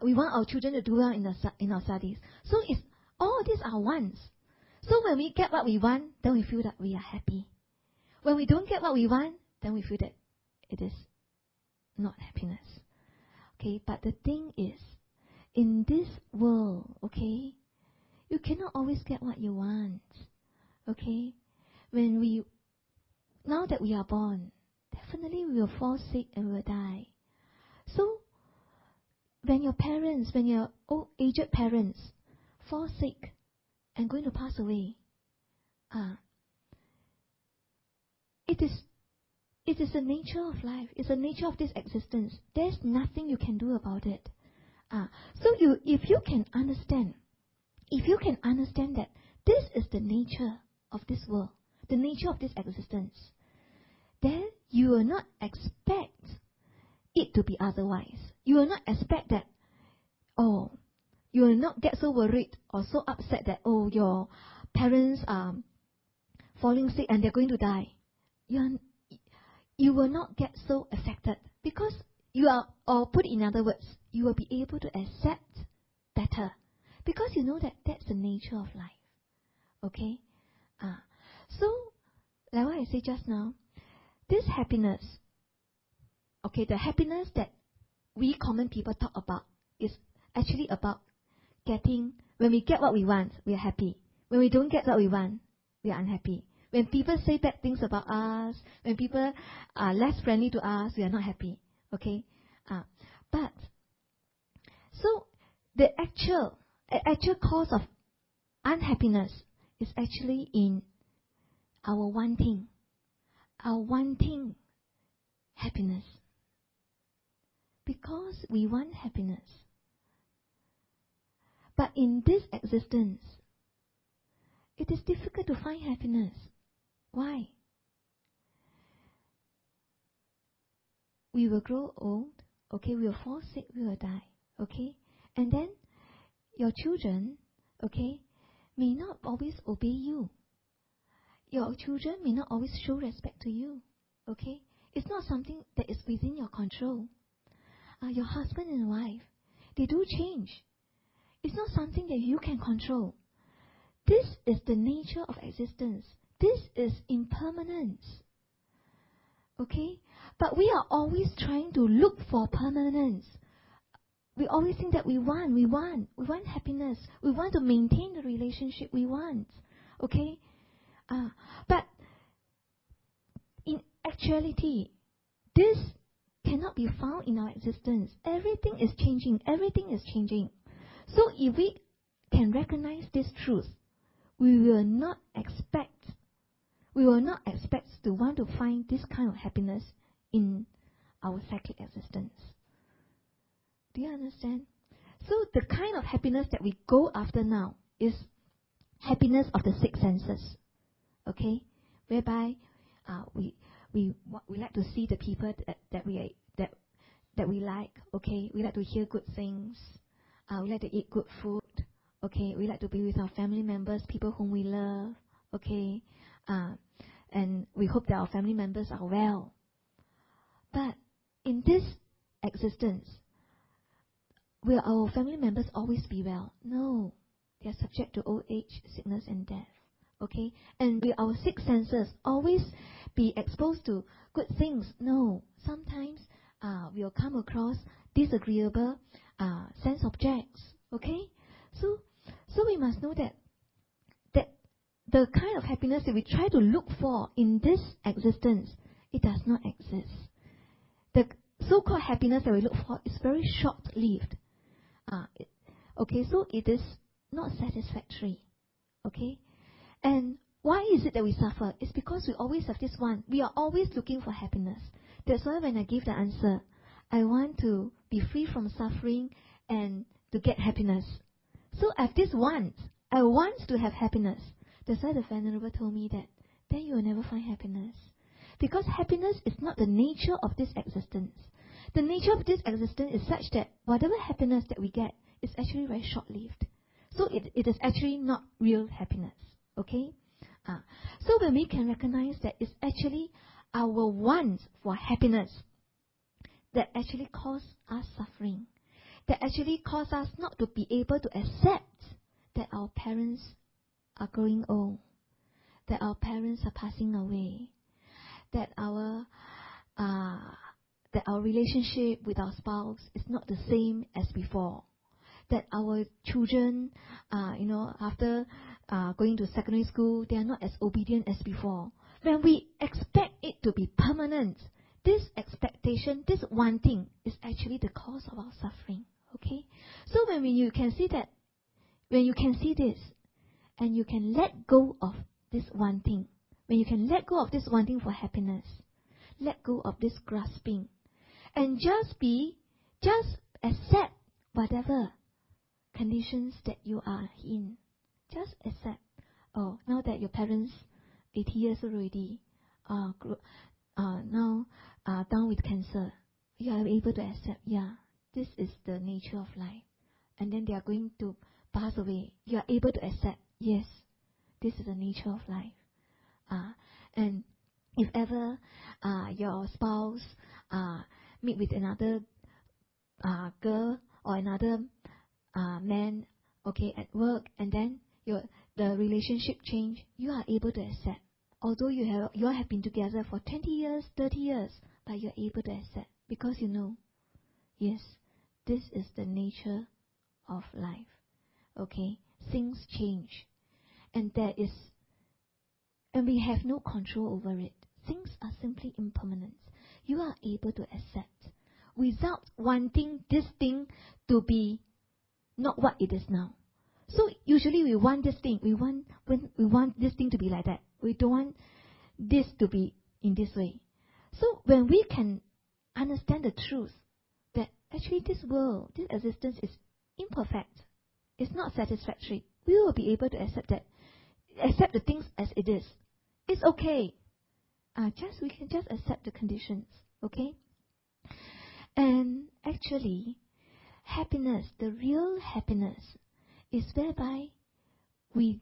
We want our children to do well in our studies. So it's all these are wants. So when we get what we want, then we feel that we are happy. When we don't get what we want, then we feel that it is not happiness. Okay, but the thing is in this world, okay, you cannot always get what you want, okay? Now that we are born, definitely we will fall sick and we will die. So, when your old aged parents fall sick and going to pass away, it is the nature of life. It's the nature of this existence. There's nothing you can do about it. So if you can understand that this is the nature of this world, the nature of this existence, then you will not expect it to be otherwise. You will not expect that, you will not get so worried or so upset that, your parents are falling sick and they're going to die. You will not get so affected because or put in other words, you will be able to accept better because you know that that's the nature of life. Okay? So, like what I said just now, this happiness, okay, the happiness that we common people talk about is actually about when we get what we want, we are happy. When we don't get what we want, we are unhappy. When people say bad things about us, when people are less friendly to us, we are not happy. Okay? But, so, the actual cause of unhappiness is actually in our wanting happiness. Because we want happiness. But in this existence, it is difficult to find happiness. Why? We will grow old, okay, we will fall sick, we will die, okay? And then your children, okay, may not always obey you. Your children may not always show respect to you, okay? It's not something that is within your control. Your husband and wife, they do change. It's not something that you can control. This is the nature of existence. This is impermanence. Okay? But we are always trying to look for permanence. We always think that we want happiness. We want to maintain the relationship we want. Okay? But in actuality, this cannot be found in our existence. Everything is changing. Everything is changing. So if we can recognize this truth, we will not expect to want to find this kind of happiness in our cyclic existence. Do you understand? So the kind of happiness that we go after now is happiness of the six senses. Okay? Whereby we like to see the people that we like. Okay? We like to hear good things. We like to eat good food. Okay? We like to be with our family members, people whom we love. Okay? And we hope that our family members are well. But in this existence, will our family members always be well? No. They are subject to old age, sickness and death. Okay? And will our six senses always be exposed to good things? No. Sometimes we'll come across disagreeable sense objects. Okay? So we must know that the kind of happiness that we try to look for in this existence, it does not exist. The so-called happiness that we look for is very short-lived. Okay, so it is not satisfactory. Okay? And why is it that we suffer? It's because we always have this one. We are always looking for happiness. That's why when I give the answer, I want to be free from suffering and to get happiness. So I have this want. I want to have happiness. That's why the Venerable told me that then you will never find happiness. Because happiness is not the nature of this existence. The nature of this existence is such that whatever happiness that we get is actually very short-lived. So it is actually not real happiness. Okay? So when we can recognize that it's actually our want for happiness that actually cause us suffering, that actually cause us not to be able to accept that our parents are growing old, that our parents are passing away, that our relationship with our spouse is not the same as before, that our children, after going to secondary school, they are not as obedient as before. When we expect it to be permanent, this expectation, this wanting, is actually the cause of our suffering. Okay? So when you can see that, when you can see this, and you can let go of this wanting, when you can let go of this wanting for happiness, let go of this grasping, and just accept whatever conditions that you are in. Just accept. Oh, now that your parents 80 years already, now down with cancer, you are able to accept, yeah, this is the nature of life. And then they are going to pass away. You are able to accept, yes, this is the nature of life. And if ever your spouse meet with another girl or another man, okay, at work, and then the relationship change, you are able to accept. Although you all have been together for 20 years, 30 years, but you are able to accept because you know, yes, this is the nature of life. Okay, things change, and we have no control over it. Things are simply impermanent. You are able to accept without wanting this thing to be not what it is now. So usually we want this thing. We want this thing to be like that. We don't want this to be in this way. So when we can understand the truth that actually this world, this existence is imperfect, it's not satisfactory, we will be able to accept that, accept the things as it is. It's okay. We can just accept the conditions. Okay. And actually, happiness, the real happiness, is whereby we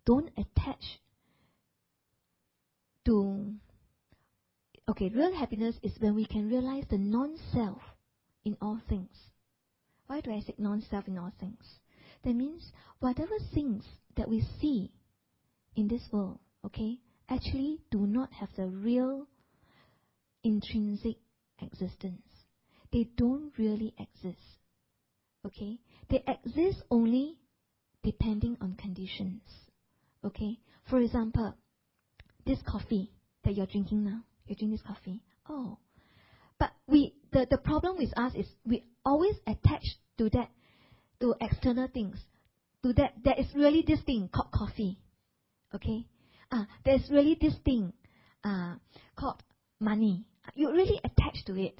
don't attach to. Okay, real happiness is when we can realize the non-self in all things. Why do I say non-self in all things? That means whatever things that we see in this world, okay, actually do not have the real intrinsic existence. They don't really exist. Okay? They exist only depending on conditions. Okay? For example, this coffee that you're drinking now, you drink this coffee. Oh. But the problem with us is we always attach to that, to external things. To that, there is really this thing called coffee. Okay? There's really this thing called money. You really attach to it.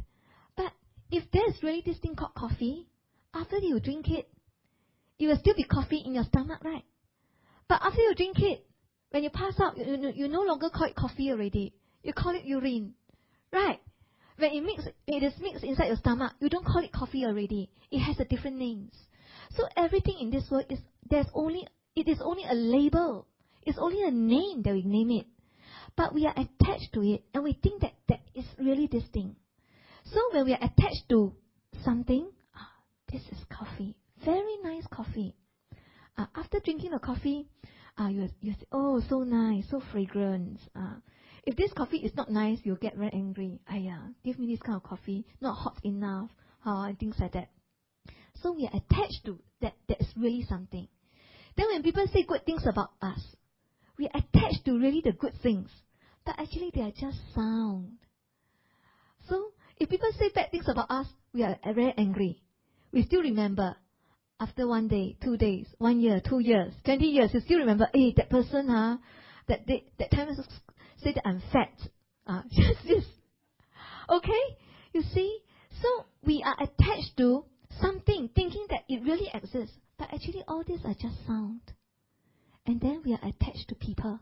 But if there's really this thing called coffee, after you drink it, it will still be coffee in your stomach, right? But after you drink it, when you pass out, you no longer call it coffee already. You call it urine, right? When it is mixed inside your stomach, you don't call it coffee already. It has a different names. So everything in this world it is only a label. It's only a name that we name it. But we are attached to it, and we think that is really this thing. So when we are attached to something, this is coffee. Very nice coffee. After drinking the coffee, you say, oh, so nice, so fragrant. If this coffee is not nice, you'll get very angry. Give me this kind of coffee, not hot enough, and things like that. So we are attached to that is really something. Then when people say good things about us, we are attached to really the good things. But actually they are just sound. So if people say bad things about us, we are very angry. We still remember. After 1 day, 2 days, 1 year, 2 years, 20 years, you still remember, hey, that person, that time said that I'm fat. Just this. Okay? You see? So we are attached to something, thinking that it really exists. But actually all these are just sound. And then we are attached to people,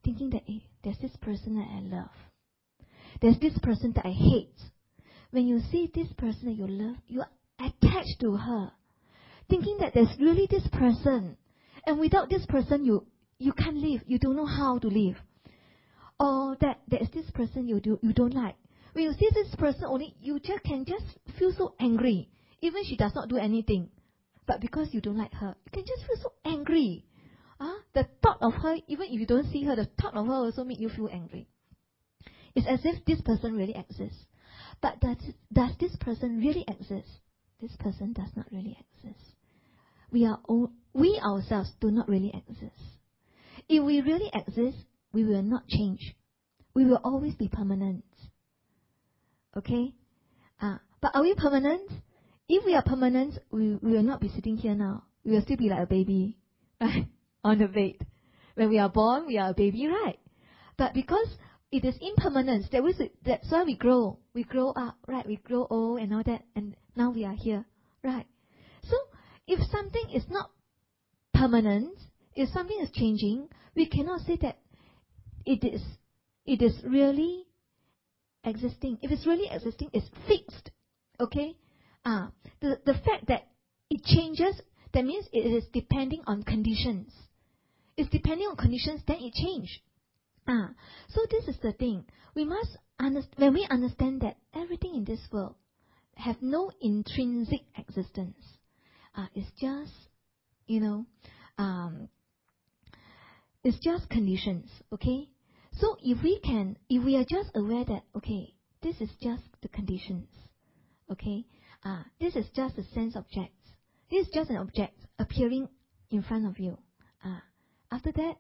thinking that there's this person that I love. There's this person that I hate. When you see this person that you love, you are attached to her, thinking that there's really this person. And without this person, you can't live. You don't know how to live. Or that there's this person you don't like. When you see this person only, you can just feel so angry. Even she does not do anything. But because you don't like her, you can just feel so angry. The thought of her, even if you don't see her, the thought of her also make you feel angry. It's as if this person really exists. But does this person really exist? this person does not really exist. We ourselves do not really exist. If we really exist, we will not change. We will always be permanent. Okay? But are we permanent? If we are permanent, we will not be sitting here now. We will still be like a baby, right? On the bed. When we are born, we are a baby, right? But because it is impermanence, that's why we grow. We grow up, right? We grow old and all that, and now we are here, right? So, if something is not permanent, if something is changing, we cannot say that it is really existing. If it's really existing, it's fixed. Okay? The fact that it changes, that means it is depending on conditions. It's depending on conditions, then it changes. So this is the thing. We must when we understand that everything in this world have no intrinsic existence. It's just, it's just conditions. Okay? So if we are just aware that, okay, this is just the conditions. Okay? This is just a sense object. This is just an object appearing in front of you. After that,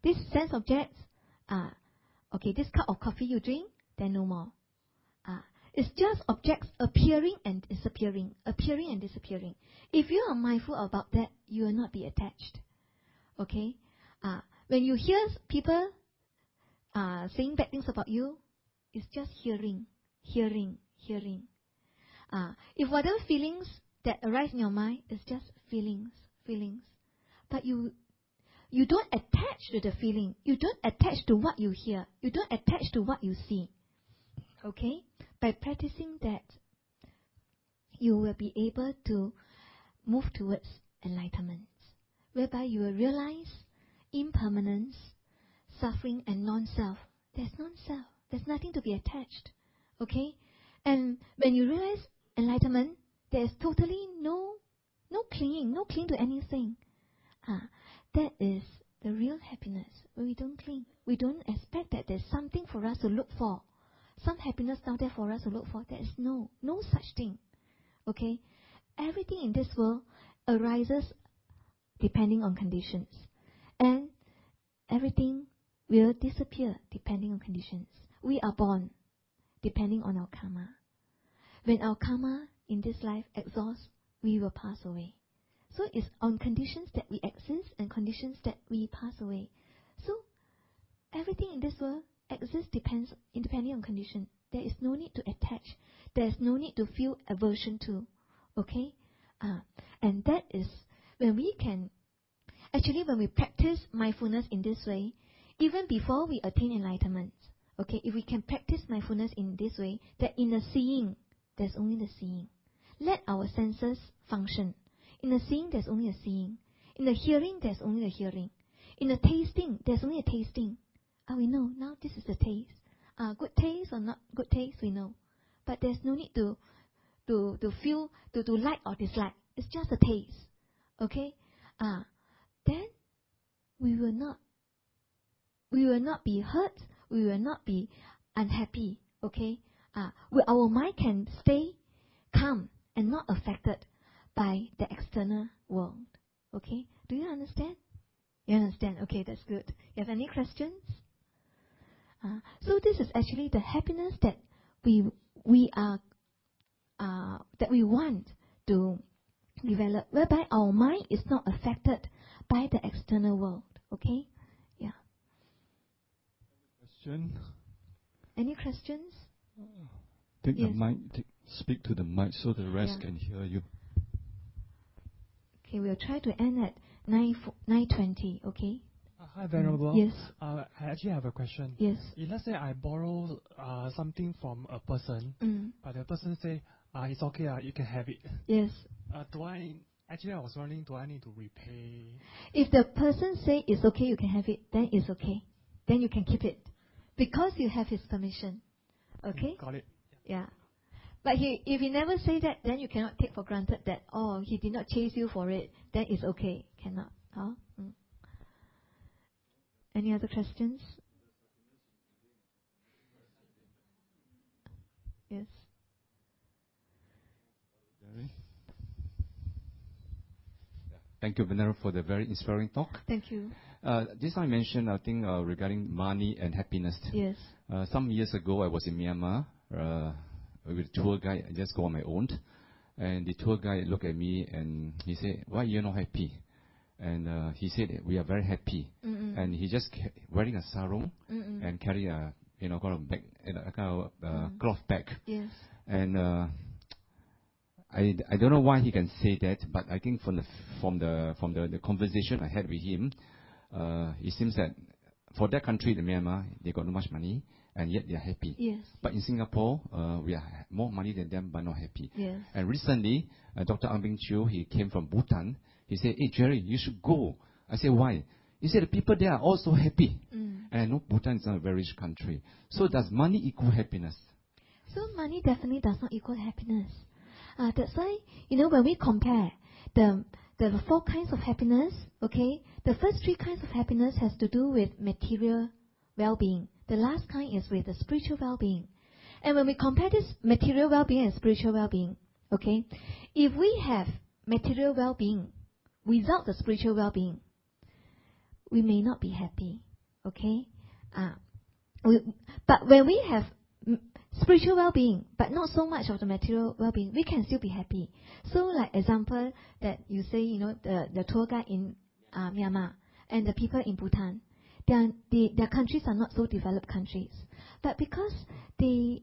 this sense object, okay, this cup of coffee you drink, then no more. It's just objects appearing and disappearing, appearing and disappearing. If you are mindful about that, you will not be attached. Okay? When you hear people saying bad things about you, it's just hearing. If whatever feelings that arise in your mind is just feelings. But you don't attach to the feeling. You don't attach to what you hear. You don't attach to what you see. Okay? By practicing that, you will be able to move towards enlightenment, whereby you will realize impermanence, suffering, and non-self. There's non-self. There's nothing to be attached. Okay? And when you realize enlightenment, there's totally no clinging, no cling to anything. That is the real happiness, where we don't cling. We don't expect that there's something for us to look for. Some happiness down there for us to look for. There is no such thing. Okay? Everything in this world arises depending on conditions. And everything will disappear depending on conditions. We are born depending on our karma. When our karma in this life exhausts, we will pass away. So it's on conditions that we exist and conditions that we pass away. So everything in this world exists depending on condition. There is no need to attach. There is no need to feel aversion to. Okay? And that is when we can, actually when we practice mindfulness in this way, even before we attain enlightenment, okay, if we can practice mindfulness in this way, that in the seeing, there's only the seeing. Let our senses function. In the seeing, there's only a seeing. In the hearing, there's only a hearing. In the tasting, there's only a tasting. We know, now this is the taste. Good taste or not good taste, we know. But there's no need to feel, to like or dislike. It's just a taste. Okay? Then we will not be hurt. We will not be unhappy. Okay? Our mind can stay calm and not affected by the external world. Okay? Do you understand? You understand? Okay, that's good. You have any questions? So this is actually the happiness that we want to develop, whereby our mind is not affected by the external world. Okay? Yeah. Question? Any questions? Take the mic. Speak to the mic so the rest can hear you. Okay, we'll try to end at 9:20. Okay. Hi, Venerable. Yes. I actually have a question. Yes. If let's say I borrow something from a person, but the person say, it's okay, you can have it. Yes. Actually, I was wondering, do I need to repay? If the person say it's okay, you can have it, then it's okay. Then you can keep it. Because you have his permission. Okay? Got it. Yeah. But if he never say that, then you cannot take for granted that, he did not chase you for it, then it's okay. Cannot. Huh? Any other questions? Yes. Gary? Thank you, Venerable, for the very inspiring talk. Thank you. This time I mentioned, I think, regarding money and happiness. Yes. Some years ago, I was in Myanmar with a tour guide. I just go on my own. And the tour guide looked at me and he said, "Why you're not happy?" And he said, "We are very happy." And he just wearing a sarong and carry a kind of bag, cloth bag. Yes. And I don't know why he can say that, but I think from the conversation I had with him, it seems that for that country, the Myanmar, they got no much money and yet they are happy. Yes. But in Singapore, we have more money than them, but not happy. Yes. And recently, Dr. Ang Bing Chiu, he came from Bhutan. He said, "Hey Jerry, you should go." I said, "Why?" He said, "The people there are also happy." And I know Bhutan is not a very rich country. So does money equal happiness? So money definitely does not equal happiness. That's why, when we compare the 4 kinds of happiness, okay, the first 3 kinds of happiness has to do with material well-being. The last kind is with the spiritual well-being. And when we compare this material well-being and spiritual well-being, okay, if we have material well-being without the spiritual well-being, we may not be happy, okay? But when we have spiritual well-being, but not so much of the material well-being, we can still be happy. So, like example that you say, the tour guide in Myanmar and the people in Bhutan, their countries are not so developed countries, but because they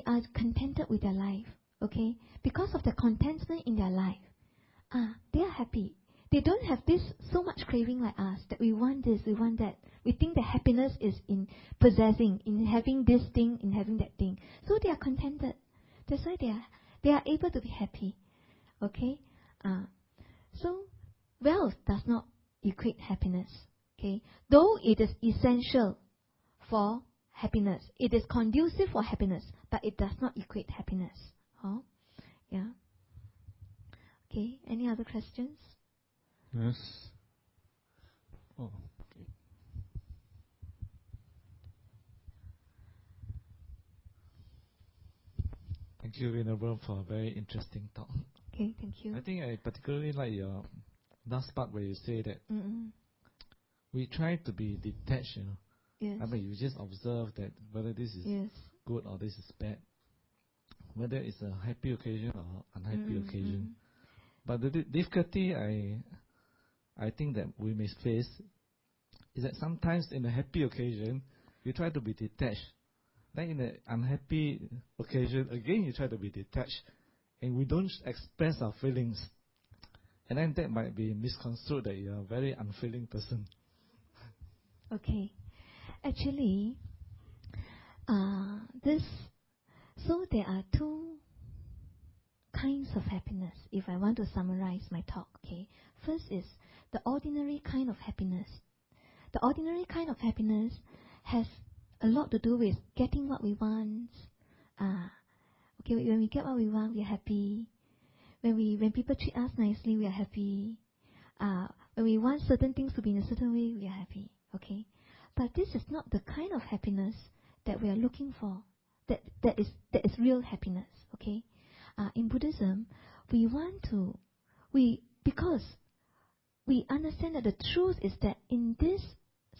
are contented with their life, okay, because of the contentment in their life, they are happy. They don't have this so much craving like us, that we want this, we want that. We think the happiness is in possessing, in having this thing, in having that thing. So they are contented. That's why they are able to be happy. Okay? So wealth does not equate happiness. Okay? Though it is essential for happiness, it is conducive for happiness, but it does not equate happiness. Oh? Yeah. Okay, any other questions? Yes. Oh, okay. Thank you, Venerable, for a very interesting talk. Okay, thank you. I think I particularly like your last part where you say that we try to be detached, Yes. I mean, you just observe that whether this is good or this is bad, whether it's a happy occasion or unhappy occasion. But the difficulty I think that we may face is that sometimes in a happy occasion, you try to be detached. Then in an unhappy occasion, again you try to be detached, and we don't express our feelings. And then that might be misconstrued that you are a very unfeeling person. Okay. Actually, so there are 2 kinds of happiness, if I want to summarize my talk, okay. First is the ordinary kind of happiness. The ordinary kind of happiness has a lot to do with getting what we want. Okay, when we get what we want, we are happy. When people treat us nicely, we are happy. When we want certain things to be in a certain way, we are happy. Okay, but this is not the kind of happiness that we are looking for. That is real happiness. Okay, in Buddhism, because we understand that the truth is that in this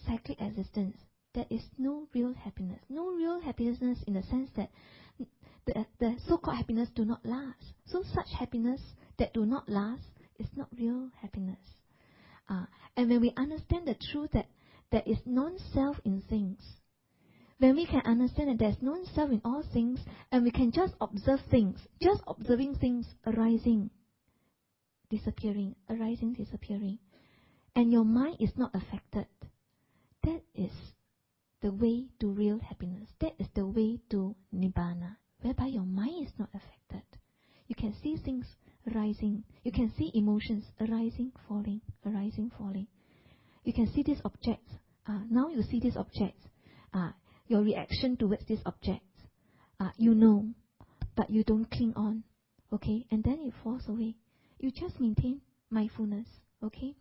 cyclic existence, there is no real happiness. No real happiness in the sense that the so-called happiness do not last. So such happiness that do not last is not real happiness. And when we understand the truth that there is non-self in things, when we can understand that there is non-self in all things, and we can just observe things, just observing things arising, disappearing, arising, disappearing, and your mind is not affected, that is the way to real happiness. That is the way to Nibbana, whereby your mind is not affected. You can see things arising. You can see emotions arising, falling, arising, falling. You can see these objects. Now you see these objects. Your reaction towards these objects. But you don't cling on. Okay? And then it falls away. You just maintain mindfulness. Okay?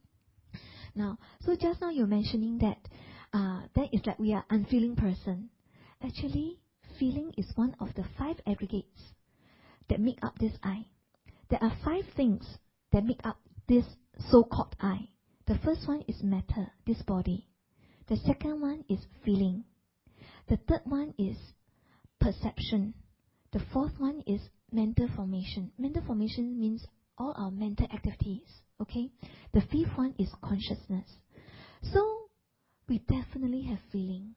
Now, so just now you're mentioning that that is like we are unfeeling person. Actually, feeling is one of the 5 aggregates that make up this I. There are 5 things that make up this so-called matter, this body. The second one is feeling. The third one is perception. The fourth one is mental formation. Mental formation means all our mental activities. Okay? The fifth one is consciousness. So, we definitely have feeling.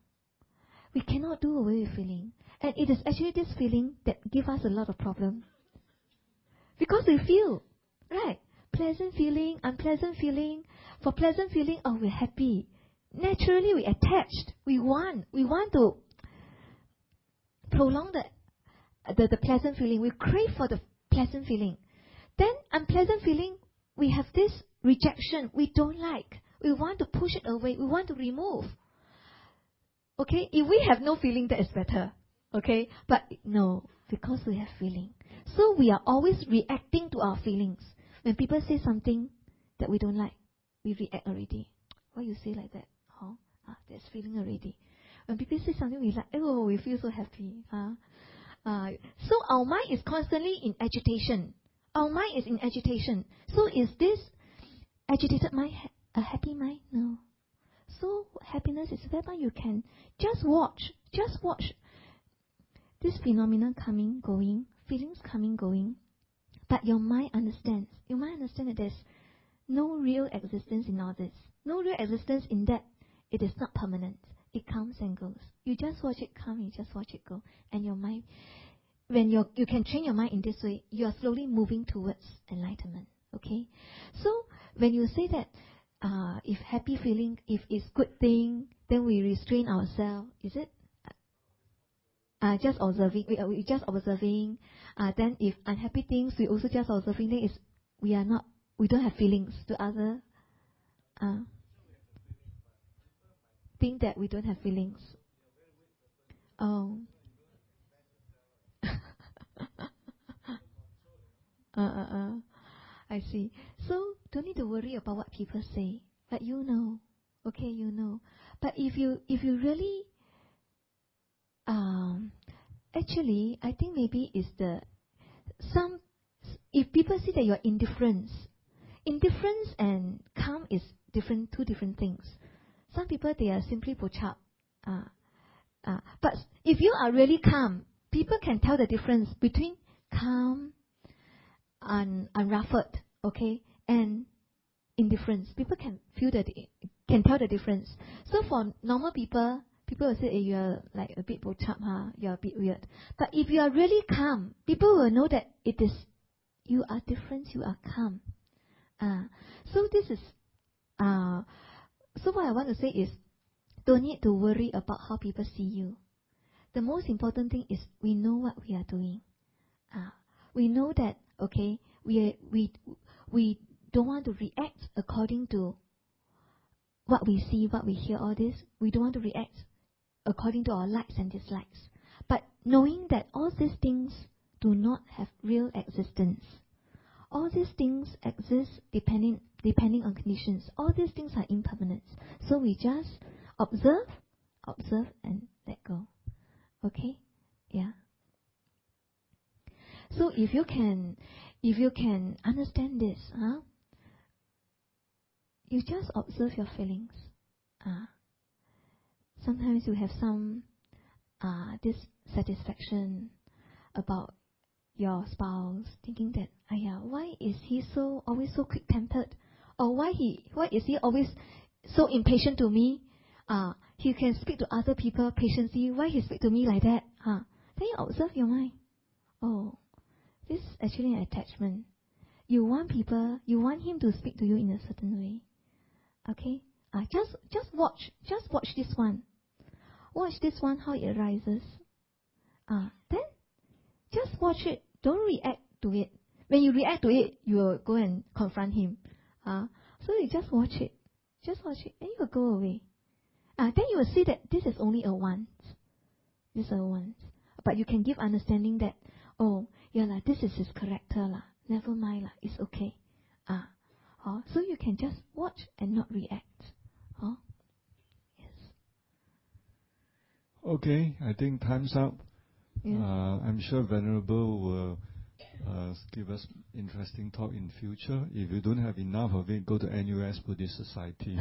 We cannot do away with feeling. And it is actually this feeling that gives us a lot of problem. Because we feel, right? Pleasant feeling, unpleasant feeling. For pleasant feeling, oh, we're happy. Naturally, we attached. We want to prolong the pleasant feeling. We crave for the pleasant feeling. Then, unpleasant feeling, we have this rejection. We don't like. We want to push it away. We want to remove. Okay? If we have no feeling, that is better. Okay? But no, because we have feeling. So we are always reacting to our feelings. When people say something that we don't like, we react already. Why you say like that? Huh? There's feeling already. When people say something we like, oh, we feel so happy. So our mind is constantly in agitation. Our mind is in agitation. So is this agitated mind a happy mind? No. So happiness is whereby you can just watch this phenomenon coming, going, feelings coming, going. But your mind understands. Your mind understands that there's no real existence in all this. No real existence in that it is not permanent. It comes and goes. You just watch it come, you just watch it go. And your mind, when you can train your mind in this way, you are slowly moving towards enlightenment. Okay? So, when you say that, if happy feeling, if it's good thing, then we restrain ourselves, is it? Just observing, we just observing. Then if unhappy things, we also just observing. Then we don't have feelings to other. Think that we don't have feelings. Oh. I see. So don't need to worry about what people say. But you know, okay, you know. But if you really, actually, I think maybe it's if people see that you're indifferent and calm is two different things. Some people, they are simply pochap. But if you are really calm, people can tell the difference between calm and unruffled, okay, and indifference. People can can tell the difference. So for normal people will say, hey, you're like a bit pochap, you're a bit weird. But if you are really calm, people will know that you are different, you are calm. So this is, so what I want to say is, don't need to worry about how people see you. The most important thing is we know what we are doing. We know that, okay, we don't want to react according to what we see, what we hear, all this. We don't want to react according to our likes and dislikes. But knowing that all these things do not have real existence. All these things exist depending on conditions. All these things are impermanent. So we just observe, and let go. Okay? Yeah. So if you can understand this, you just observe your feelings. Sometimes you have some dissatisfaction about your spouse, thinking that, why is he always so quick-tempered? Or why is he always so impatient to me? He can speak to other people patiently. Why he speak to me like that? Then you observe your mind. Oh, this is actually an attachment. You want him to speak to you in a certain way. Okay? Just watch this one. Watch this one, how it arises. Then just watch it. Don't react to it. When you react to it, you will go and confront him. So you just watch it. Just watch it, and you will go away. Then you will see that this is only a once. This is a once. But you can give understanding that, this is his character . Never mind . It's okay. So you can just watch and not react. Yes. Okay, I think time's up. Yeah. I'm sure Venerable will give us interesting talk in future. If you don't have enough of it, go to NUS Buddhist Society.